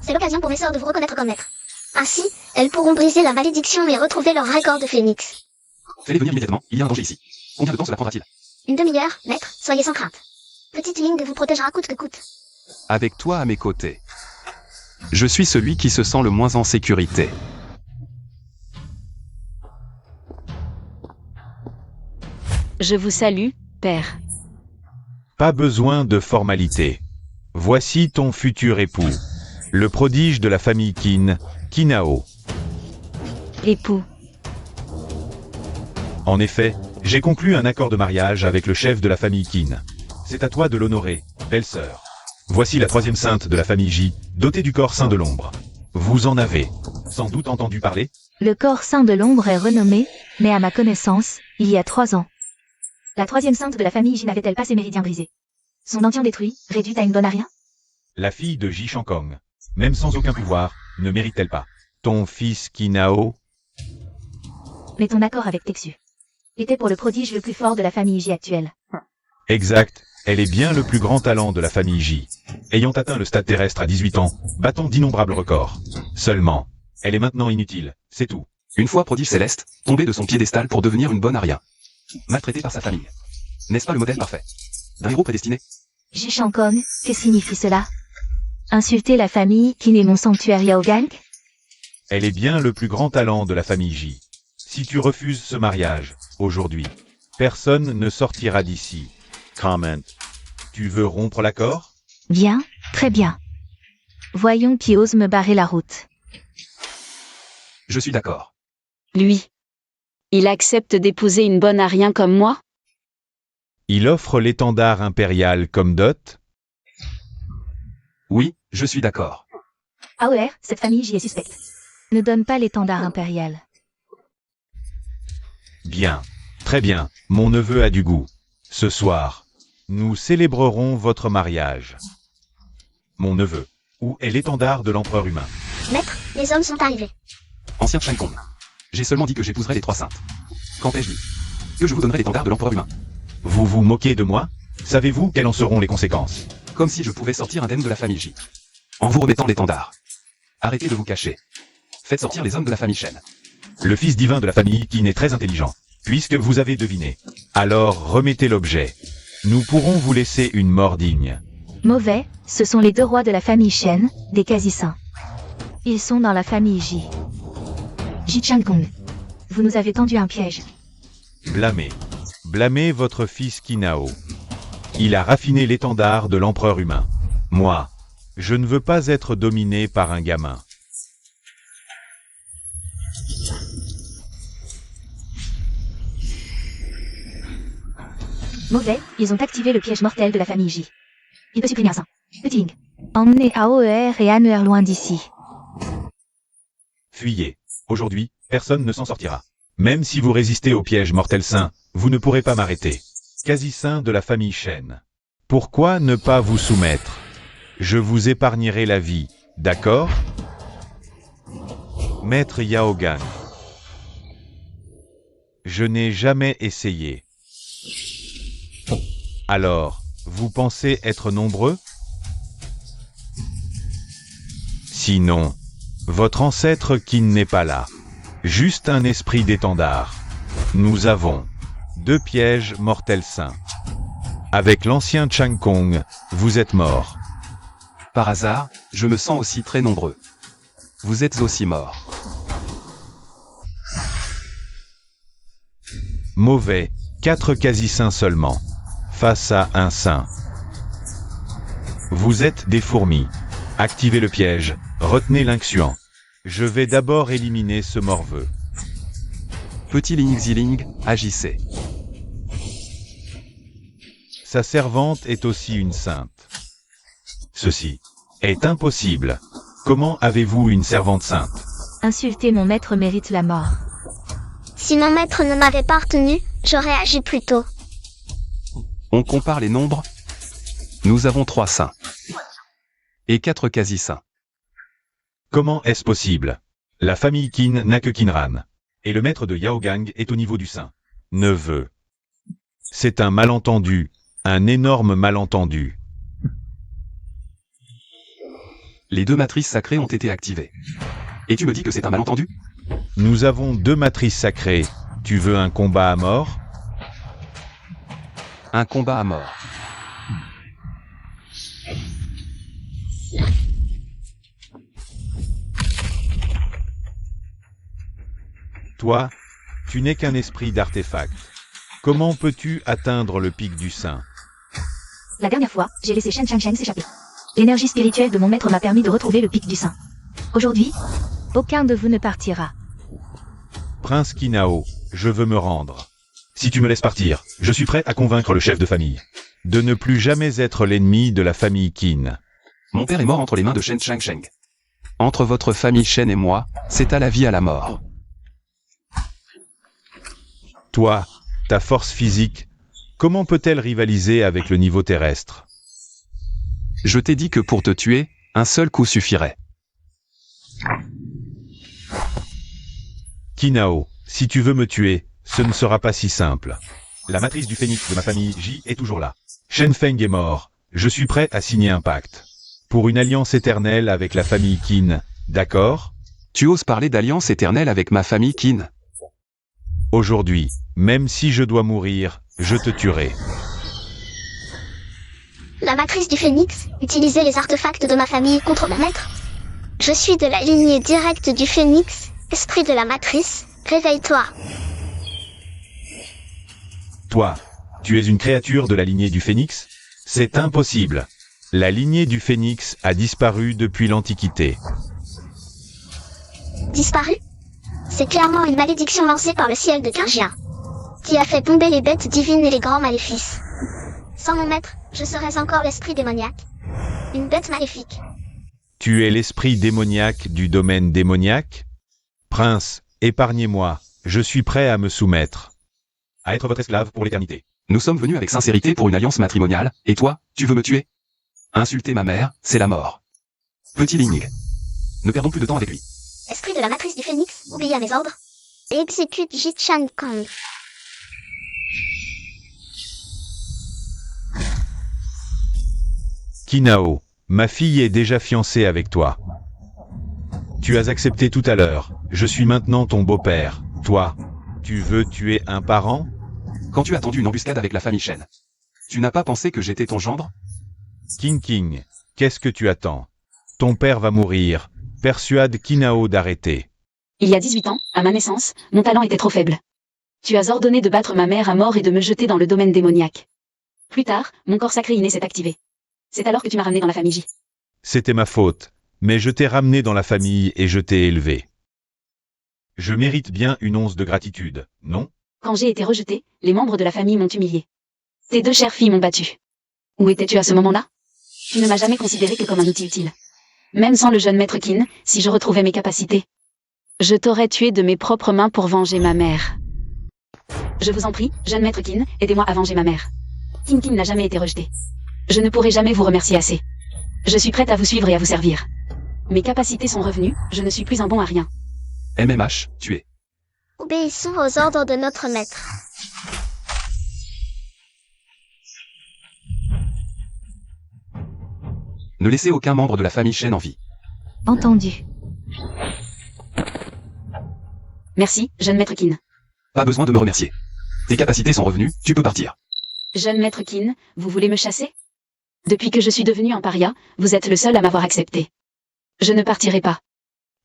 C'est l'occasion pour mes sœurs de vous reconnaître comme maître. Ainsi, elles pourront briser la malédiction et retrouver leur vrai corps de phénix. Fais-les venir immédiatement, il y a un danger ici. Combien de temps cela prendra-t-il? Une demi-heure, maître, soyez sans crainte. Petite ligne vous protégera coûte que coûte. Avec toi à mes côtés. Je suis celui qui se sent le moins en sécurité. Je vous salue, père. Pas besoin de formalité. Voici ton futur époux. Le prodige de la famille Qin, Qinao. Époux. En effet, J'ai conclu un accord de mariage avec le chef de la famille Qin. C'est à toi de l'honorer, belle-sœur. Voici la troisième sainte de la famille J, dotée du corps saint de l'ombre. Vous en avez sans doute entendu parler? Le corps saint de l'ombre est renommé, mais à ma connaissance, il y a 3 ans. La troisième sainte de la famille J n'avait-elle pas ses méridiens brisés? Son dentier détruit, réduite à une bonne à rien? La fille de Ji Shankong, même sans aucun pouvoir, ne mérite-t-elle pas? Ton fils Kinao? Mais ton accord avec Texu était pour le prodige le plus fort de la famille J actuelle. Exact, elle est bien le plus grand talent de la famille J. Ayant atteint le stade terrestre à 18 ans, battant d'innombrables records. Seulement, elle est maintenant inutile, c'est tout. Une fois prodige céleste, tombé de son piédestal pour devenir une bonne aria. Maltraité par sa famille. N'est-ce pas le modèle parfait d'un héros prédestiné? Ji Shankong, que signifie cela? Insulter la famille qui n'est mon sanctuaire Yaogang? Elle est bien le plus grand talent de la famille J. Si tu refuses ce mariage, aujourd'hui, personne ne sortira d'ici. Comment? Tu veux rompre l'accord? Bien, très bien. Voyons qui ose me barrer la route. Je suis d'accord. Lui. Il accepte d'épouser une bonne arien comme moi? Il offre l'étendard impérial comme dot? Oui, je suis d'accord. AOR, cette famille J est suspecte. Ne donne pas l'étendard impérial. Bien. Très bien, mon neveu a du goût. Ce soir, nous célébrerons votre mariage. Mon neveu, où est l'étendard de l'empereur humain? Maître, les hommes sont arrivés. Ancien Shankong. J'ai seulement dit que j'épouserais les 3 saintes. Quand ai-je dit que je vous donnerai l'étendard de l'empereur humain? Vous vous moquez de moi? Savez-vous quelles en seront les conséquences? Comme si je pouvais sortir indemne de la famille J. En vous remettant l'étendard. Arrêtez de vous cacher. Faites sortir les hommes de la famille Shen. Le fils divin de la famille Qin est très intelligent. Puisque vous avez deviné. Alors remettez l'objet. Nous pourrons vous laisser une mort digne. Mauvais, ce sont les 2 rois de la famille Shen, des quasi-saints. Ils sont dans la famille J. Ji Shankong. Vous nous avez tendu un piège. Blâmez. Blâmez votre fils Kinao. Il a raffiné l'étendard de l'empereur humain. Moi, je ne veux pas être dominé par un gamin. Mauvais, ils ont activé le piège mortel de la famille J. Il peut supprimer un saint. Petit. Emmenez AOER et ANER loin d'ici. Fuyez. Aujourd'hui, personne ne s'en sortira. Même si vous résistez au piège mortel saint, vous ne pourrez pas m'arrêter. Quasi-saint de la famille Shen. Pourquoi ne pas vous soumettre? Je vous épargnerai la vie, d'accord? Maître Yaogang. Je n'ai jamais essayé. Alors, vous pensez être nombreux? Sinon, votre ancêtre Qin n'est pas là. Juste un esprit d'étendard. Nous avons 2 pièges mortels saints. Avec l'ancien Chang Kong, vous êtes mort. Par hasard, je me sens aussi très nombreux. Vous êtes aussi morts. Mauvais, 4 quasi-saints seulement. Face à un saint. Vous êtes des fourmis. Activez le piège, retenez l'inxuant. Je vais d'abord éliminer ce morveux. Petit Ling Xiling, agissez. Sa servante est aussi une sainte. Ceci est impossible. Comment avez-vous une servante sainte? Insulter mon maître mérite la mort. Si mon maître ne m'avait pas retenu, j'aurais agi plus tôt. On compare les nombres. Nous avons 3 saints. Et 4 quasi-saints. Comment est-ce possible? La famille Qin n'a que Qinran. Et le maître de Yaogang est au niveau du saint. Neveu. C'est un malentendu. Un énorme malentendu. Les 2 matrices sacrées ont été activées. Et tu me dis que c'est un malentendu? Nous avons 2 matrices sacrées. Tu veux un combat à mort? Un combat à mort. Toi, tu n'es qu'un esprit d'artefact. Comment peux-tu atteindre le pic du saint? La dernière fois, j'ai laissé Shen Changsheng s'échapper. L'énergie spirituelle de mon maître m'a permis de retrouver le pic du saint. Aujourd'hui, aucun de vous ne partira. Prince Kinao, je veux me rendre. Si tu me laisses partir, je suis prêt à convaincre le chef de famille de ne plus jamais être l'ennemi de la famille Qin. Mon père est mort entre les mains de Shen Changsheng. Entre votre famille Shen et moi, c'est à la vie à la mort. Toi, ta force physique, comment peut-elle rivaliser avec le niveau terrestre? Je t'ai dit que pour te tuer, un seul coup suffirait. Kinao, si tu veux me tuer, ce ne sera pas si simple. La matrice du phénix de ma famille J est toujours là. Shen Feng est mort. Je suis prêt à signer un pacte. Pour une alliance éternelle avec la famille Qin, d'accord? Tu oses parler d'alliance éternelle avec ma famille Qin? Aujourd'hui, même si je dois mourir, je te tuerai. La matrice du phénix utilisait les artefacts de ma famille contre mon maître. Je suis de la lignée directe du phénix, esprit de la matrice, réveille-toi. Toi, tu es une créature de la lignée du phénix? C'est impossible. La lignée du phénix a disparu depuis l'Antiquité. Disparu? C'est clairement une malédiction lancée par le ciel de Gingien, qui a fait tomber les bêtes divines et les grands maléfices. Sans mon maître, je serais encore l'esprit démoniaque. Une bête maléfique. Tu es l'esprit démoniaque du domaine démoniaque? Prince, épargnez-moi, je suis prêt à me soumettre. À être votre esclave pour l'éternité. Nous sommes venus avec sincérité pour une alliance matrimoniale, et toi, tu veux me tuer? Insulter ma mère, c'est la mort. Petit Ling. Ne perdons plus de temps avec lui. Esprit de la matrice du phénix, obéis à mes ordres. Et exécute Jichan Kang. Kinao, ma fille est déjà fiancée avec toi. Tu as accepté tout à l'heure, je suis maintenant ton beau-père. Toi, tu veux tuer un parent? Quand tu as tendu une embuscade avec la famille Shen, tu n'as pas pensé que j'étais ton gendre? King, qu'est-ce que tu attends? Ton père va mourir. Persuade Kinao d'arrêter. Il y a 18 ans, à ma naissance, mon talent était trop faible. Tu as ordonné de battre ma mère à mort et de me jeter dans le domaine démoniaque. Plus tard, mon corps sacré inné s'est activé. C'est alors que tu m'as ramené dans la famille J. C'était ma faute, mais je t'ai ramené dans la famille et je t'ai élevé. Je mérite bien une once de gratitude, non? Quand j'ai été rejeté, les membres de la famille m'ont humilié. Tes deux chères filles m'ont battu. Où étais-tu à ce moment-là? Tu ne m'as jamais considéré que comme un outil utile. Même sans le jeune maître Qin, si je retrouvais mes capacités, je t'aurais tué de mes propres mains pour venger ma mère. Je vous en prie, jeune maître Qin, aidez-moi à venger ma mère. Qin n'a jamais été rejeté. Je ne pourrai jamais vous remercier assez. Je suis prête à vous suivre et à vous servir. Mes capacités sont revenues, je ne suis plus un bon à rien. MMH, tu es. Obéissons aux ordres de notre maître. Ne laissez aucun membre de la famille Shen en vie. Entendu. Merci, jeune maître Qin. Pas besoin de me remercier. Tes capacités sont revenues, tu peux partir. Jeune maître Qin, vous voulez me chasser? Depuis que je suis devenu un paria, vous êtes le seul à m'avoir accepté. Je ne partirai pas.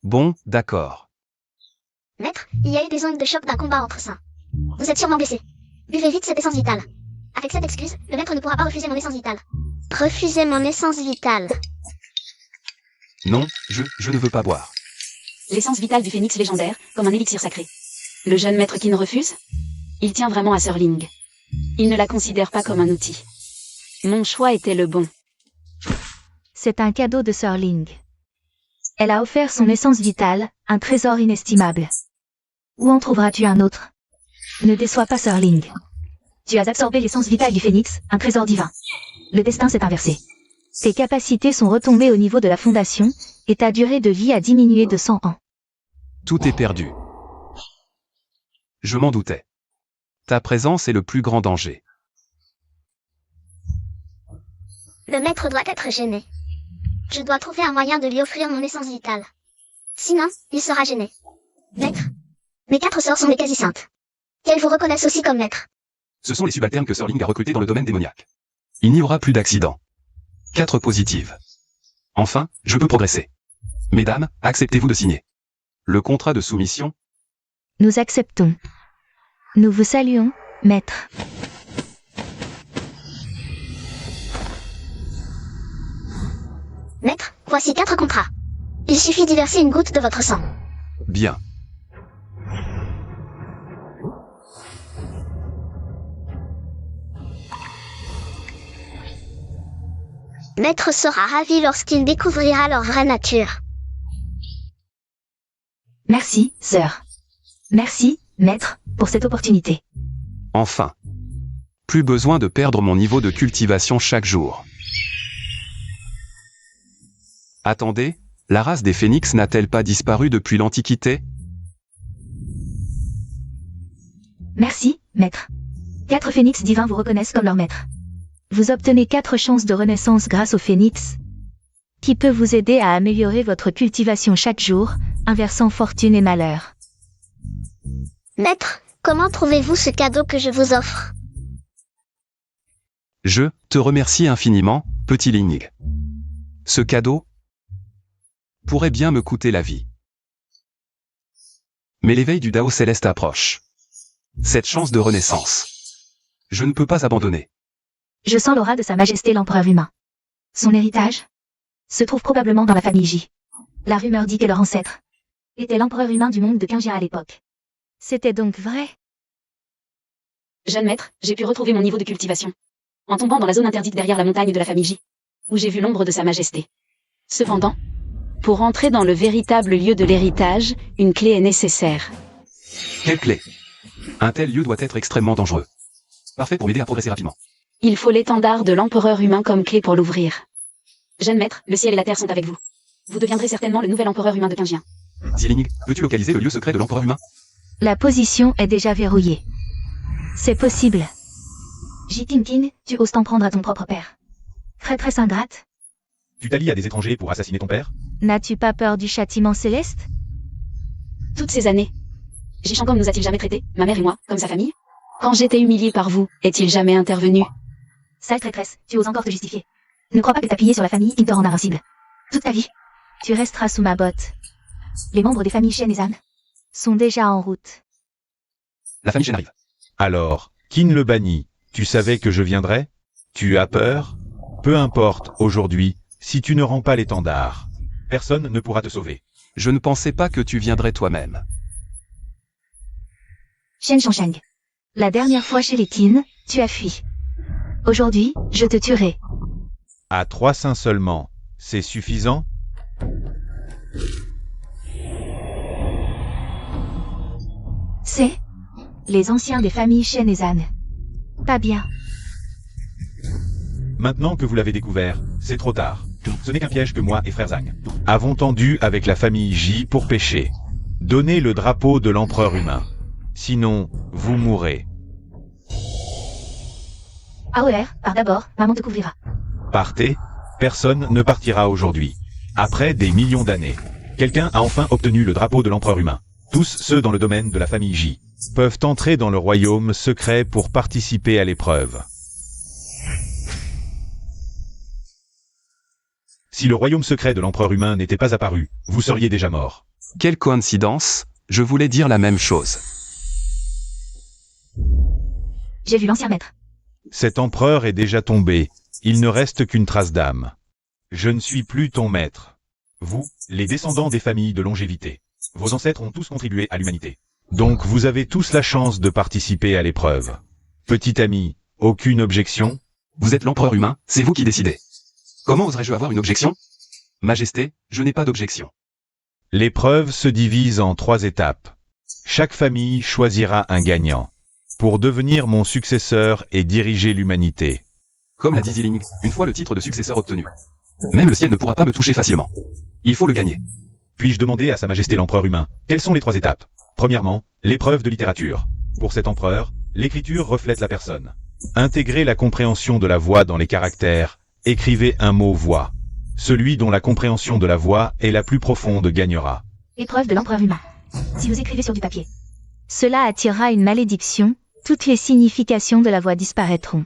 Bon, d'accord. Maître, il y a eu des ondes de choc d'un combat entre saints. Vous êtes sûrement blessé. Buvez vite cette essence vitale. Avec cette excuse, le maître ne pourra pas refuser mon essence vitale. Refuser mon essence vitale. Non, je ne veux pas boire. L'essence vitale du phénix légendaire, comme un élixir sacré. Le jeune maître Qin refuse? Il tient vraiment à Sir Ling. Il ne la considère pas comme un outil. Mon choix était le bon. C'est un cadeau de Sir Ling. Elle a offert son essence vitale, un trésor inestimable. Où en trouveras-tu un autre? Ne déçois pas Sir Ling. Tu as absorbé l'essence vitale du phénix, un trésor divin. Le destin s'est inversé. Tes capacités sont retombées au niveau de la fondation, et ta durée de vie a diminué de 100 ans. Tout est perdu. Je m'en doutais. Ta présence est le plus grand danger. Le maître doit être gêné. Je dois trouver un moyen de lui offrir mon essence vitale. Sinon, il sera gêné. Maître, mes 4 sœurs sont des quasi-saintes. Qu'elles vous reconnaissent aussi comme maître. Ce sont les subalternes que Sir Ling a recrutés dans le domaine démoniaque. Il n'y aura plus d'accidents. 4 positives. Enfin, je peux progresser. Mesdames, acceptez-vous de signer le contrat de soumission? Nous acceptons. Nous vous saluons, maître. Maître, voici 4 contrats. Il suffit d'y verser une goutte de votre sang. Bien. Maître sera ravi lorsqu'il découvrira leur vraie nature. Merci, sœur. Merci, maître, pour cette opportunité. Enfin. Plus besoin de perdre mon niveau de cultivation chaque jour. Attendez, la race des phénix n'a-t-elle pas disparu depuis l'Antiquité? Merci, maître. 4 phénix divins vous reconnaissent comme leur maître. Vous obtenez 4 chances de renaissance grâce au phénix, qui peut vous aider à améliorer votre cultivation chaque jour, inversant fortune et malheur. Maître, comment trouvez-vous ce cadeau que je vous offre? Je te remercie infiniment, petit Ling. Ce cadeau pourrait bien me coûter la vie. Mais l'éveil du Dao céleste approche. Cette chance de renaissance, je ne peux pas abandonner. Je sens l'aura de Sa Majesté l'Empereur humain. Son héritage se trouve probablement dans la famille J. La rumeur dit que leur ancêtre était l'empereur humain du monde de Kingia à l'époque. C'était donc vrai? Jeune maître, j'ai pu retrouver mon niveau de cultivation. En tombant dans la zone interdite derrière la montagne de la famille J, où j'ai vu l'ombre de Sa Majesté. Cependant, pour entrer dans le véritable lieu de l'héritage, une clé est nécessaire. Quelle clé? Un tel lieu doit être extrêmement dangereux. Parfait pour m'aider à progresser rapidement. Il faut l'étendard de l'empereur humain comme clé pour l'ouvrir. Jeune maître, le ciel et la terre sont avec vous. Vous deviendrez certainement le nouvel empereur humain de Kingia. Ziling, peux-tu localiser le lieu secret de l'empereur humain? La position est déjà verrouillée. C'est possible. Jitinkin, tu oses t'en prendre à ton propre père. Traîtresse ingrate, Tu t'allies à des étrangers pour assassiner ton père? n'as-tu pas peur du châtiment céleste? Toutes ces années, Jishangong nous a-t-il jamais traités, ma mère et moi, comme sa famille? Quand j'étais humilié par vous, est-il jamais intervenu? Sale traîtresse, tu oses encore te justifier. Ne crois pas que t'appuyer sur la famille qui te rend invincible. Toute ta vie, tu resteras sous ma botte. Les membres des familles Shen et Zan sont déjà en route. La famille Shen arrive. Alors, Qin le banni, tu savais que je viendrais? Tu as peur? Peu importe, aujourd'hui, si tu ne rends pas l'étendard, personne ne pourra te sauver. Je ne pensais pas que tu viendrais toi-même. Shen Shangsheng. La dernière fois chez les Qin, tu as fui. Aujourd'hui, je te tuerai. À 3 saints seulement, c'est suffisant? C'est les anciens des familles Shen et Zan. Pas bien. Maintenant que vous l'avez découvert, c'est trop tard. Ce n'est qu'un piège que moi et frère Zhang avons tendu avec la famille J pour pêcher. Donnez le drapeau de l'empereur humain. Sinon, vous mourrez. AOR, par d'abord, maman te couvrira. Partez, personne ne partira aujourd'hui. Après des millions d'années, quelqu'un a enfin obtenu le drapeau de l'empereur humain. Tous ceux dans le domaine de la famille J peuvent entrer dans le royaume secret pour participer à l'épreuve. Si le royaume secret de l'empereur humain n'était pas apparu, vous seriez déjà mort. Quelle coïncidence, je voulais dire la même chose. J'ai vu l'ancien maître. Cet empereur est déjà tombé, il ne reste qu'une trace d'âme. Je ne suis plus ton maître. Vous, les descendants des familles de longévité. Vos ancêtres ont tous contribué à l'humanité. Donc vous avez tous la chance de participer à l'épreuve. Petit ami, aucune objection? Vous êtes l'empereur humain, c'est vous qui décidez. Comment oserais-je avoir une objection? Majesté, je n'ai pas d'objection. L'épreuve se divise en 3 étapes. Chaque famille choisira un gagnant pour devenir mon successeur et diriger l'humanité. Comme l'a dit Ziling, une fois le titre de successeur obtenu, même le ciel ne pourra pas me toucher facilement. Il faut le gagner. Puis-je demander à Sa Majesté l'Empereur humain, quelles sont les 3 étapes? Premièrement, l'épreuve de littérature. Pour cet empereur, l'écriture reflète la personne. Intégrez la compréhension de la voix dans les caractères, écrivez un mot voix. Celui dont la compréhension de la voix est la plus profonde gagnera. Épreuve de l'empereur humain. Si vous écrivez sur du papier, cela attirera une malédiction, toutes les significations de la voix disparaîtront.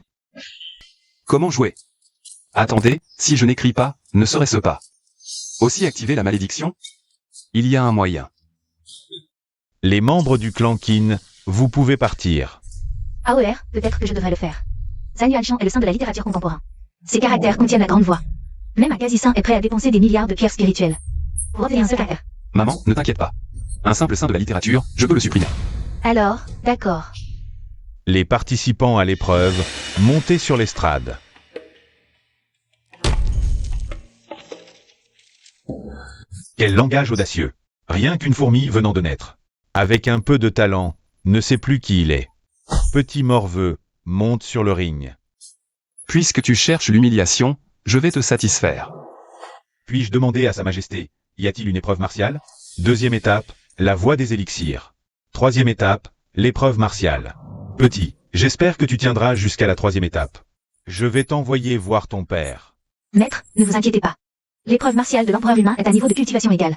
Comment jouer? Attendez, si je n'écris pas, ne serait-ce pas aussi activer la malédiction? Il y a un moyen. Les membres du clan Qin, vous pouvez partir. AOR, peut-être que je devrais le faire. Zhang Yuanshan est le saint de la littérature contemporaine. Ses caractères contiennent la grande voix. Même un quasi-saint est prêt à dépenser des milliards de pierres spirituelles pour obtenir un seul caractère. Maman, ne t'inquiète pas. Un simple saint de la littérature, je peux le supprimer. Alors, d'accord. Les participants à l'épreuve, montez sur l'estrade. Quel langage audacieux. Rien qu'une fourmi venant de naître. Avec un peu de talent, ne sait plus qui il est. Petit morveux, monte sur le ring. Puisque tu cherches l'humiliation, je vais te satisfaire. Puis-je demander à Sa Majesté, y a-t-il une épreuve martiale? Deuxième étape, la voie des élixirs. Troisième étape, l'épreuve martiale. Petit, j'espère que tu tiendras jusqu'à la troisième étape. Je vais t'envoyer voir ton père. Maître, ne vous inquiétez pas. L'épreuve martiale de l'empereur humain est à niveau de cultivation égal.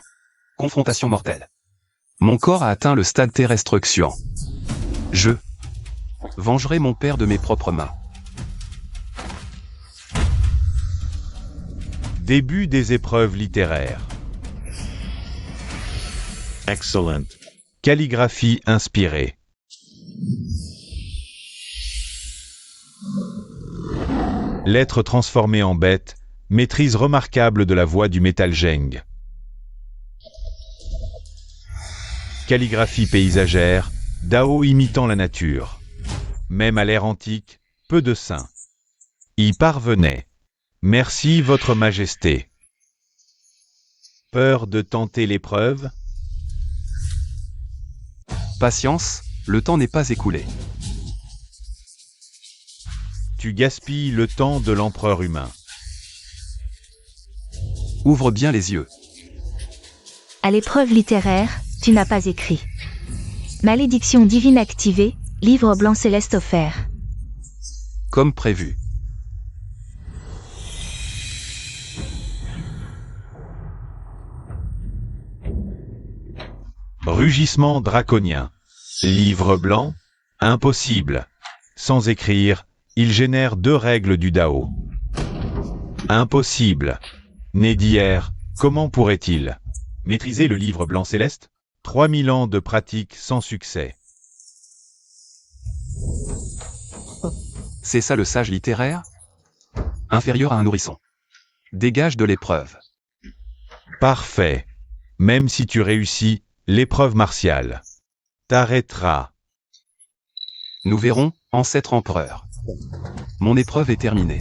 Confrontation mortelle. Mon corps a atteint le stade terrestruction. Je vengerai mon père de mes propres mains. Début des épreuves littéraires. Excellent. Calligraphie inspirée. Lettres transformées en bêtes, maîtrise remarquable de la voix du métal Zheng. Calligraphie paysagère, Dao imitant la nature. Même à l'ère antique, peu de saints y parvenaient. Merci votre majesté. Peur de tenter l'épreuve? Patience, le temps n'est pas écoulé. Tu gaspilles le temps de l'empereur humain. Ouvre bien les yeux. À l'épreuve littéraire, tu n'as pas écrit. Malédiction divine activée, livre blanc céleste offert. Comme prévu. Rugissement draconien. Livre blanc? Impossible. Sans écrire, il génère 2 règles du Dao. Impossible. Né d'hier, comment pourrait-il maîtriser le livre blanc céleste? 3000 ans de pratique sans succès. C'est ça le sage littéraire? Inférieur à un nourrisson. Dégage de l'épreuve. Parfait. Même si tu réussis, l'épreuve martiale t'arrêtera. Nous verrons, ancêtre empereur. Mon épreuve est terminée.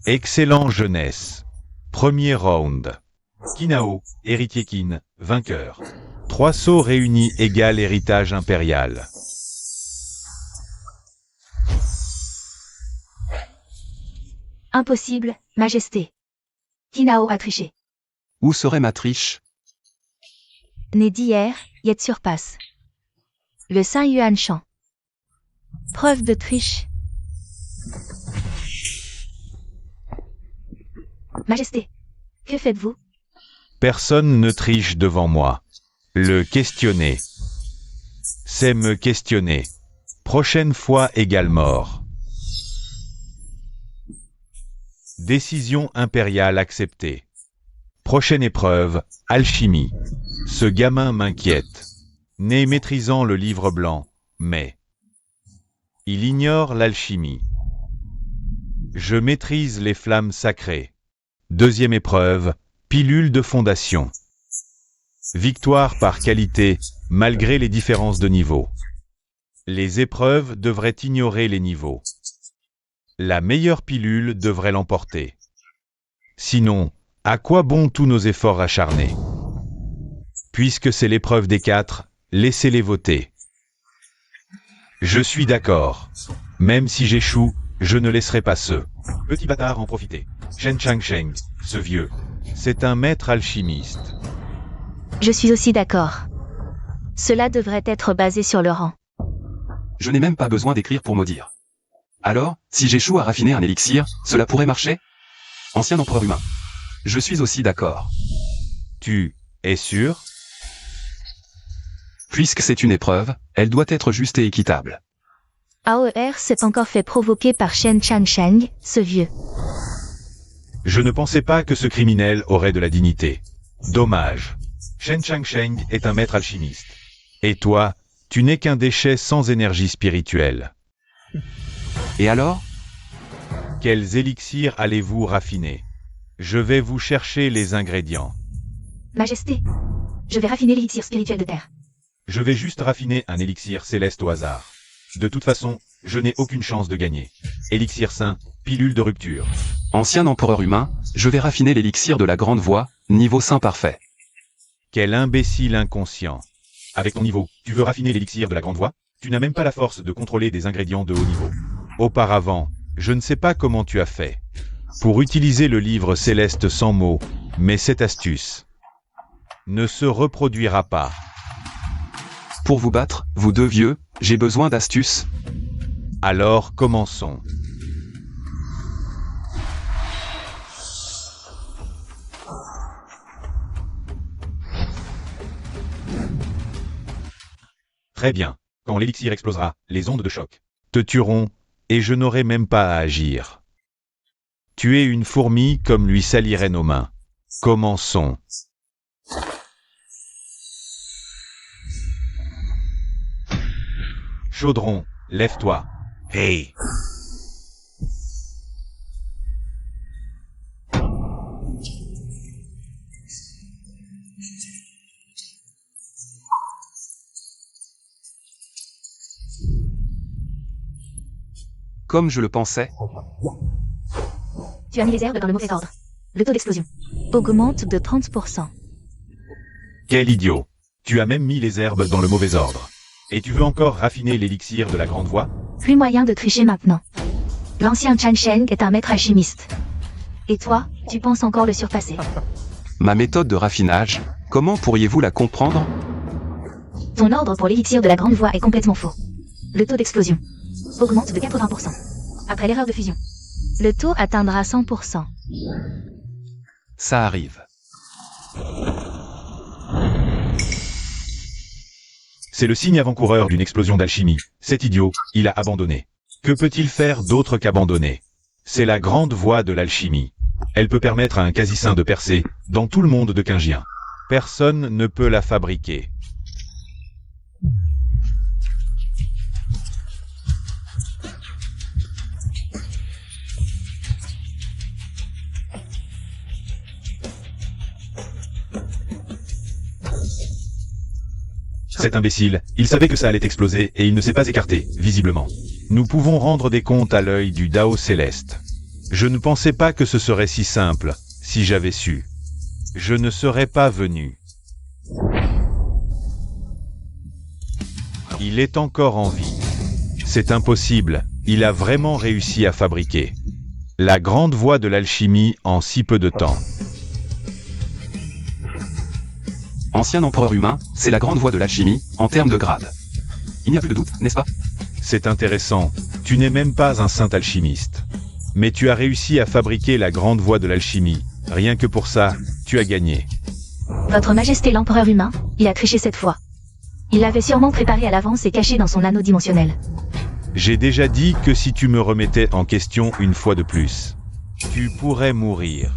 Excellent jeunesse. Premier round. Kinao, héritier Qin, vainqueur. 3 sceaux réunis égale héritage impérial. Impossible, majesté. Kinao a triché. Où serait ma triche? Né d'hier, Yet surpasse. Le Saint Yuan Shan. Preuve de triche. Majesté, que faites-vous? Personne ne triche devant moi. Le questionner. C'est me questionner. Prochaine fois égale mort. Décision impériale acceptée. Prochaine épreuve, alchimie. Ce gamin m'inquiète. Né maîtrisant le livre blanc, mais il ignore l'alchimie. Je maîtrise les flammes sacrées. Deuxième épreuve, pilule de fondation. Victoire par qualité, malgré les différences de niveau. Les épreuves devraient ignorer les niveaux. La meilleure pilule devrait l'emporter. Sinon, à quoi bon tous nos efforts acharnés? Puisque c'est l'épreuve des 4, laissez-les voter. Je suis d'accord. Même si j'échoue, je ne laisserai pas ceux. Petit bâtard en profiter. Shen Changsheng, ce vieux, c'est un maître alchimiste. Je suis aussi d'accord. Cela devrait être basé sur le rang. Je n'ai même pas besoin d'écrire pour maudire. Alors, si j'échoue à raffiner un élixir, cela pourrait marcher? Ancien empereur humain. Je suis aussi d'accord. Tu es sûr? Puisque c'est une épreuve, elle doit être juste et équitable. AOR s'est encore fait provoquer par Shen Changsheng, ce vieux. Je ne pensais pas que ce criminel aurait de la dignité. Dommage. Shen Changsheng est un maître alchimiste. Et toi, tu n'es qu'un déchet sans énergie spirituelle. Et alors? Quels élixirs allez-vous raffiner? Je vais vous chercher les ingrédients. Majesté, je vais raffiner l'élixir spirituel de terre. Je vais juste raffiner un élixir céleste au hasard. De toute façon, je n'ai aucune chance de gagner. Élixir saint, pilule de rupture. Ancien empereur humain, je vais raffiner l'élixir de la grande voie, niveau saint parfait. Quel imbécile inconscient. Avec ton niveau, tu veux raffiner l'élixir de la grande voix? Tu n'as même pas la force de contrôler des ingrédients de haut niveau. Auparavant, je ne sais pas comment tu as fait pour utiliser le livre céleste sans mots, mais cette astuce ne se reproduira pas. Pour vous battre, vous deux vieux, j'ai besoin d'astuces. Alors commençons. Très bien. Quand l'élixir explosera, les ondes de choc te tueront, et je n'aurai même pas à agir. Tuer une fourmi comme lui salirait nos mains. Commençons. Chaudron, lève-toi. Hey! Comme je le pensais, Tu as mis les herbes dans le mauvais ordre. Le taux d'explosion augmente de 30%. Quel idiot! Tu as même mis les herbes dans le mauvais ordre. Et tu veux encore raffiner l'élixir de la grande voix? Plus moyen de tricher maintenant. L'ancien Chan Sheng est un maître alchimiste. Et toi, tu penses encore le surpasser. ma méthode de raffinage, comment pourriez-vous la comprendre? Ton ordre pour l'élixir de la grande voie est complètement faux. Le taux d'explosion augmente de 80%. Après l'erreur de fusion, le taux atteindra 100%. Ça arrive. C'est le signe avant-coureur d'une explosion d'alchimie. Cet idiot, il a abandonné. Que peut-il faire d'autre qu'abandonner? C'est la grande voie de l'alchimie. Elle peut permettre à un quasi-saint de percer dans tout le monde de Qingjian. Personne ne peut la fabriquer. Cet imbécile, il savait que ça allait exploser et il ne s'est pas écarté, visiblement. Nous pouvons rendre des comptes à l'œil du Dao céleste. Je ne pensais pas que ce serait si simple, si j'avais su. Je ne serais pas venu. Il est encore en vie. C'est impossible, il a vraiment réussi à fabriquer la grande voie de l'alchimie en si peu de temps. Ancien empereur humain, c'est la grande voie de l'alchimie, en termes de grade. Il n'y a plus de doute, n'est-ce pas? C'est intéressant, tu n'es même pas un saint alchimiste. Mais tu as réussi à fabriquer la grande voie de l'alchimie. Rien que pour ça, tu as gagné. Votre Majesté l'empereur humain, il a triché cette fois. Il l'avait sûrement préparé à l'avance et caché dans son anneau dimensionnel. J'ai déjà dit que si tu me remettais en question une fois de plus, tu pourrais mourir.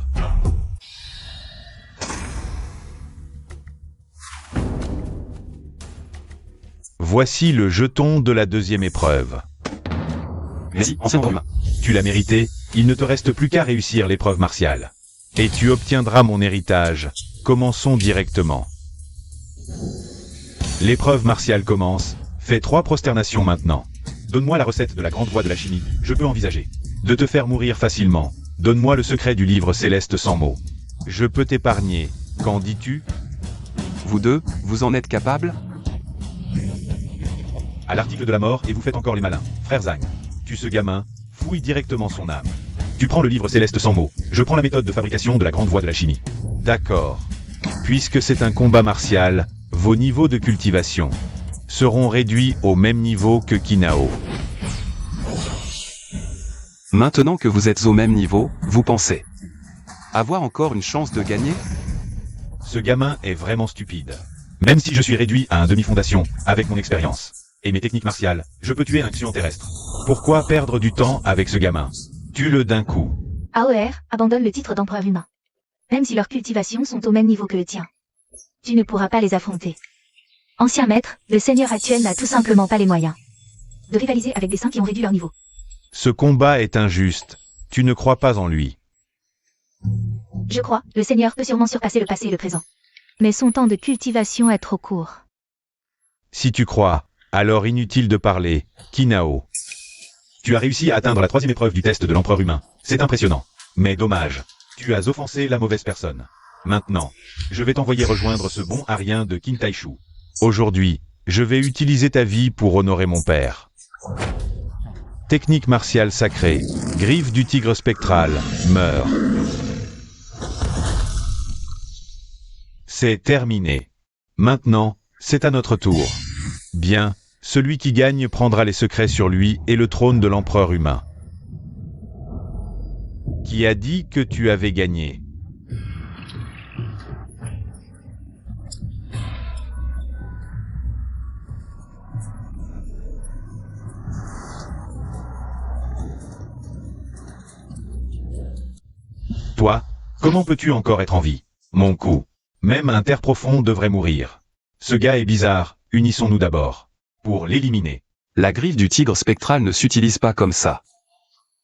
Voici le jeton de la deuxième épreuve. Vas-y, ancien empereur humain. Tu l'as mérité, il ne te reste plus qu'à réussir l'épreuve martiale. Et tu obtiendras mon héritage. Commençons directement. L'épreuve martiale commence. Fais 3 prosternations maintenant. Donne-moi la recette de la grande voie de l'alchimie. Je peux envisager de te faire mourir facilement. Donne-moi le secret du livre céleste sans mots. Je peux t'épargner. Qu'en dis-tu? Vous deux, vous en êtes capables? À l'article de la mort et vous faites encore les malins. Frère Zhang, tue ce gamin, fouille directement son âme. Tu prends le livre céleste sans mots. Je prends la méthode de fabrication de la grande voie de l'alchimie. D'accord. Puisque c'est un combat martial, vos niveaux de cultivation seront réduits au même niveau que Kinao. Maintenant que vous êtes au même niveau, vous pensez avoir encore une chance de gagner? Ce gamin est vraiment stupide. Même si je suis réduit à un demi-fondation, avec mon expérience et mes techniques martiales, je peux tuer un Xian terrestre. Pourquoi perdre du temps avec ce gamin? Tue-le d'un coup. AOR abandonne le titre d'empereur humain. Même si leurs cultivations sont au même niveau que le tien. Tu ne pourras pas les affronter. Ancien maître, le seigneur actuel n'a tout simplement pas les moyens de rivaliser avec des saints qui ont réduit leur niveau. Ce combat est injuste. Tu ne crois pas en lui. Je crois, le seigneur peut sûrement surpasser le passé et le présent. Mais son temps de cultivation est trop court. Si tu crois, alors inutile de parler. Kinao. Tu as réussi à atteindre la 3e épreuve du test de l'empereur humain. C'est impressionnant. Mais dommage. Tu as offensé la mauvaise personne. Maintenant, je vais t'envoyer rejoindre ce bon Arien de Qin Taishu. Aujourd'hui, je vais utiliser ta vie pour honorer mon père. Technique martiale sacrée, griffe du tigre spectral, meurt. C'est terminé. Maintenant, c'est à notre tour. Bien, celui qui gagne prendra les secrets sur lui et le trône de l'empereur humain. Qui a dit que tu avais gagné? Toi, comment peux-tu encore être en vie? Mon coup. Même un terre profond devrait mourir. Ce gars est bizarre, unissons-nous d'abord. Pour l'éliminer. La griffe du tigre spectral ne s'utilise pas comme ça.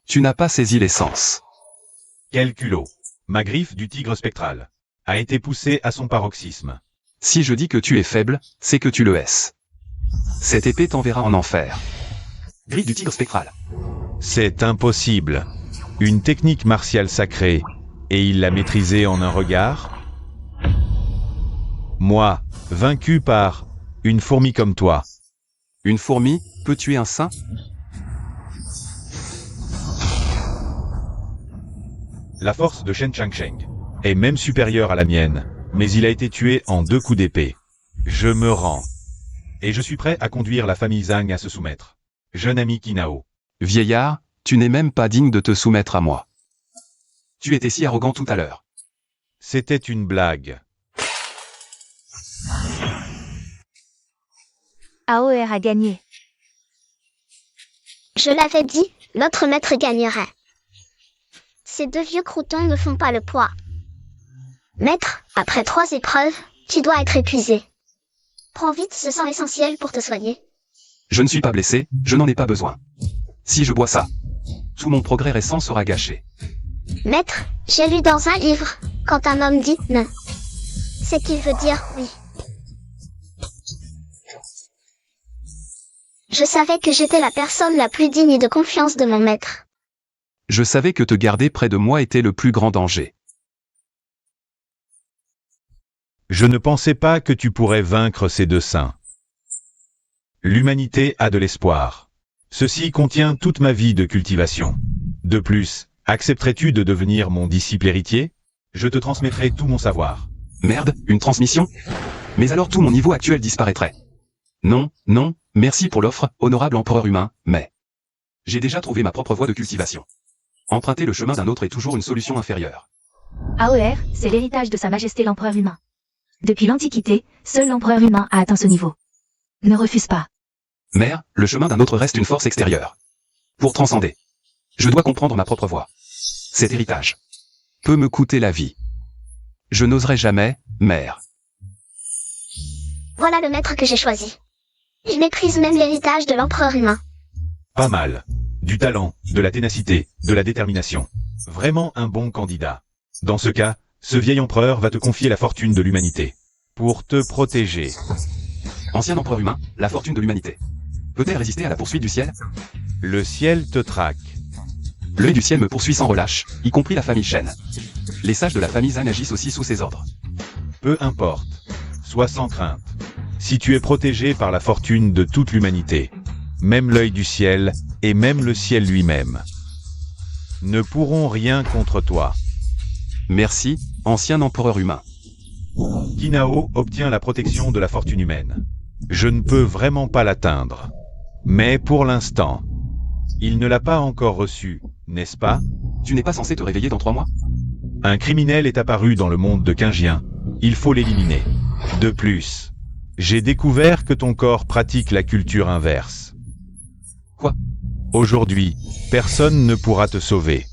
Tu n'as pas saisi l'essence. Quel culot. Ma griffe du tigre spectral a été poussée à son paroxysme. Si je dis que tu es faible, c'est que tu le es. Cette épée t'enverra en enfer. Griffe du tigre spectral. C'est impossible. Une technique martiale sacrée, et il l'a maîtrisée en un regard? Moi, vaincu par une fourmi comme toi. Une fourmi peut tuer un saint? La force de Shen Changsheng est même supérieure à la mienne, mais il a été tué en 2 coups d'épée. Je me rends. Et je suis prêt à conduire la famille Zhang à se soumettre. Jeune ami Kinao. Vieillard, tu n'es même pas digne de te soumettre à moi. Tu étais si arrogant tout à l'heure. C'était une blague. AOR a gagné. Je l'avais dit, l'autre maître gagnerait. Ces 2 vieux croutons ne font pas le poids. Maître, après 3 épreuves, tu dois être épuisé. Prends vite ce sang essentiel pour te soigner. Je ne suis pas blessé, je n'en ai pas besoin. Si je bois ça, tout mon progrès récent sera gâché. Maître, j'ai lu dans un livre, quand un homme dit non, c'est qu'il veut dire oui. Je savais que j'étais la personne la plus digne de confiance de mon maître. Je savais que te garder près de moi était le plus grand danger. Je ne pensais pas que tu pourrais vaincre ces 2 saints. L'humanité a de l'espoir. Ceci contient toute ma vie de cultivation. De plus, accepterais-tu de devenir mon disciple héritier? Je te transmettrai tout mon savoir. Merde, une transmission? Mais alors tout mon niveau actuel disparaîtrait. Non, non, merci pour l'offre, honorable empereur humain, mais... j'ai déjà trouvé ma propre voie de cultivation. Emprunter le chemin d'un autre est toujours une solution inférieure. AOR, c'est l'héritage de Sa Majesté l'Empereur humain. Depuis l'Antiquité, seul l'Empereur humain a atteint ce niveau. Ne refuse pas. Mère, le chemin d'un autre reste une force extérieure. Pour transcender, je dois comprendre ma propre voie. Cet héritage peut me coûter la vie. Je n'oserai jamais, mère. Voilà le maître que j'ai choisi. Il méprise même l'héritage de l'empereur humain. Pas mal. Du talent, de la ténacité, de la détermination. Vraiment un bon candidat. Dans ce cas, ce vieil empereur va te confier la fortune de l'humanité. Pour te protéger. Ancien empereur humain, la fortune de l'humanité. Peut-elle résister à la poursuite du ciel? Le ciel te traque. L'œil du ciel me poursuit sans relâche, y compris la famille Shen. Les sages de la famille Zhang agissent aussi sous ses ordres. Peu importe. Sois sans crainte. Si tu es protégé par la fortune de toute l'humanité, même l'œil du ciel, et même le ciel lui-même, ne pourront rien contre toi. Merci, ancien empereur humain. Kinao obtient la protection de la fortune humaine. Je ne peux vraiment pas l'atteindre. Mais pour l'instant, il ne l'a pas encore reçu, n'est-ce pas? Tu n'es pas censé te réveiller dans 3 mois? Un criminel est apparu dans le monde de Qingjian. Il faut l'éliminer. De plus, j'ai découvert que ton corps pratique la culture inverse. Quoi? Aujourd'hui, personne ne pourra te sauver.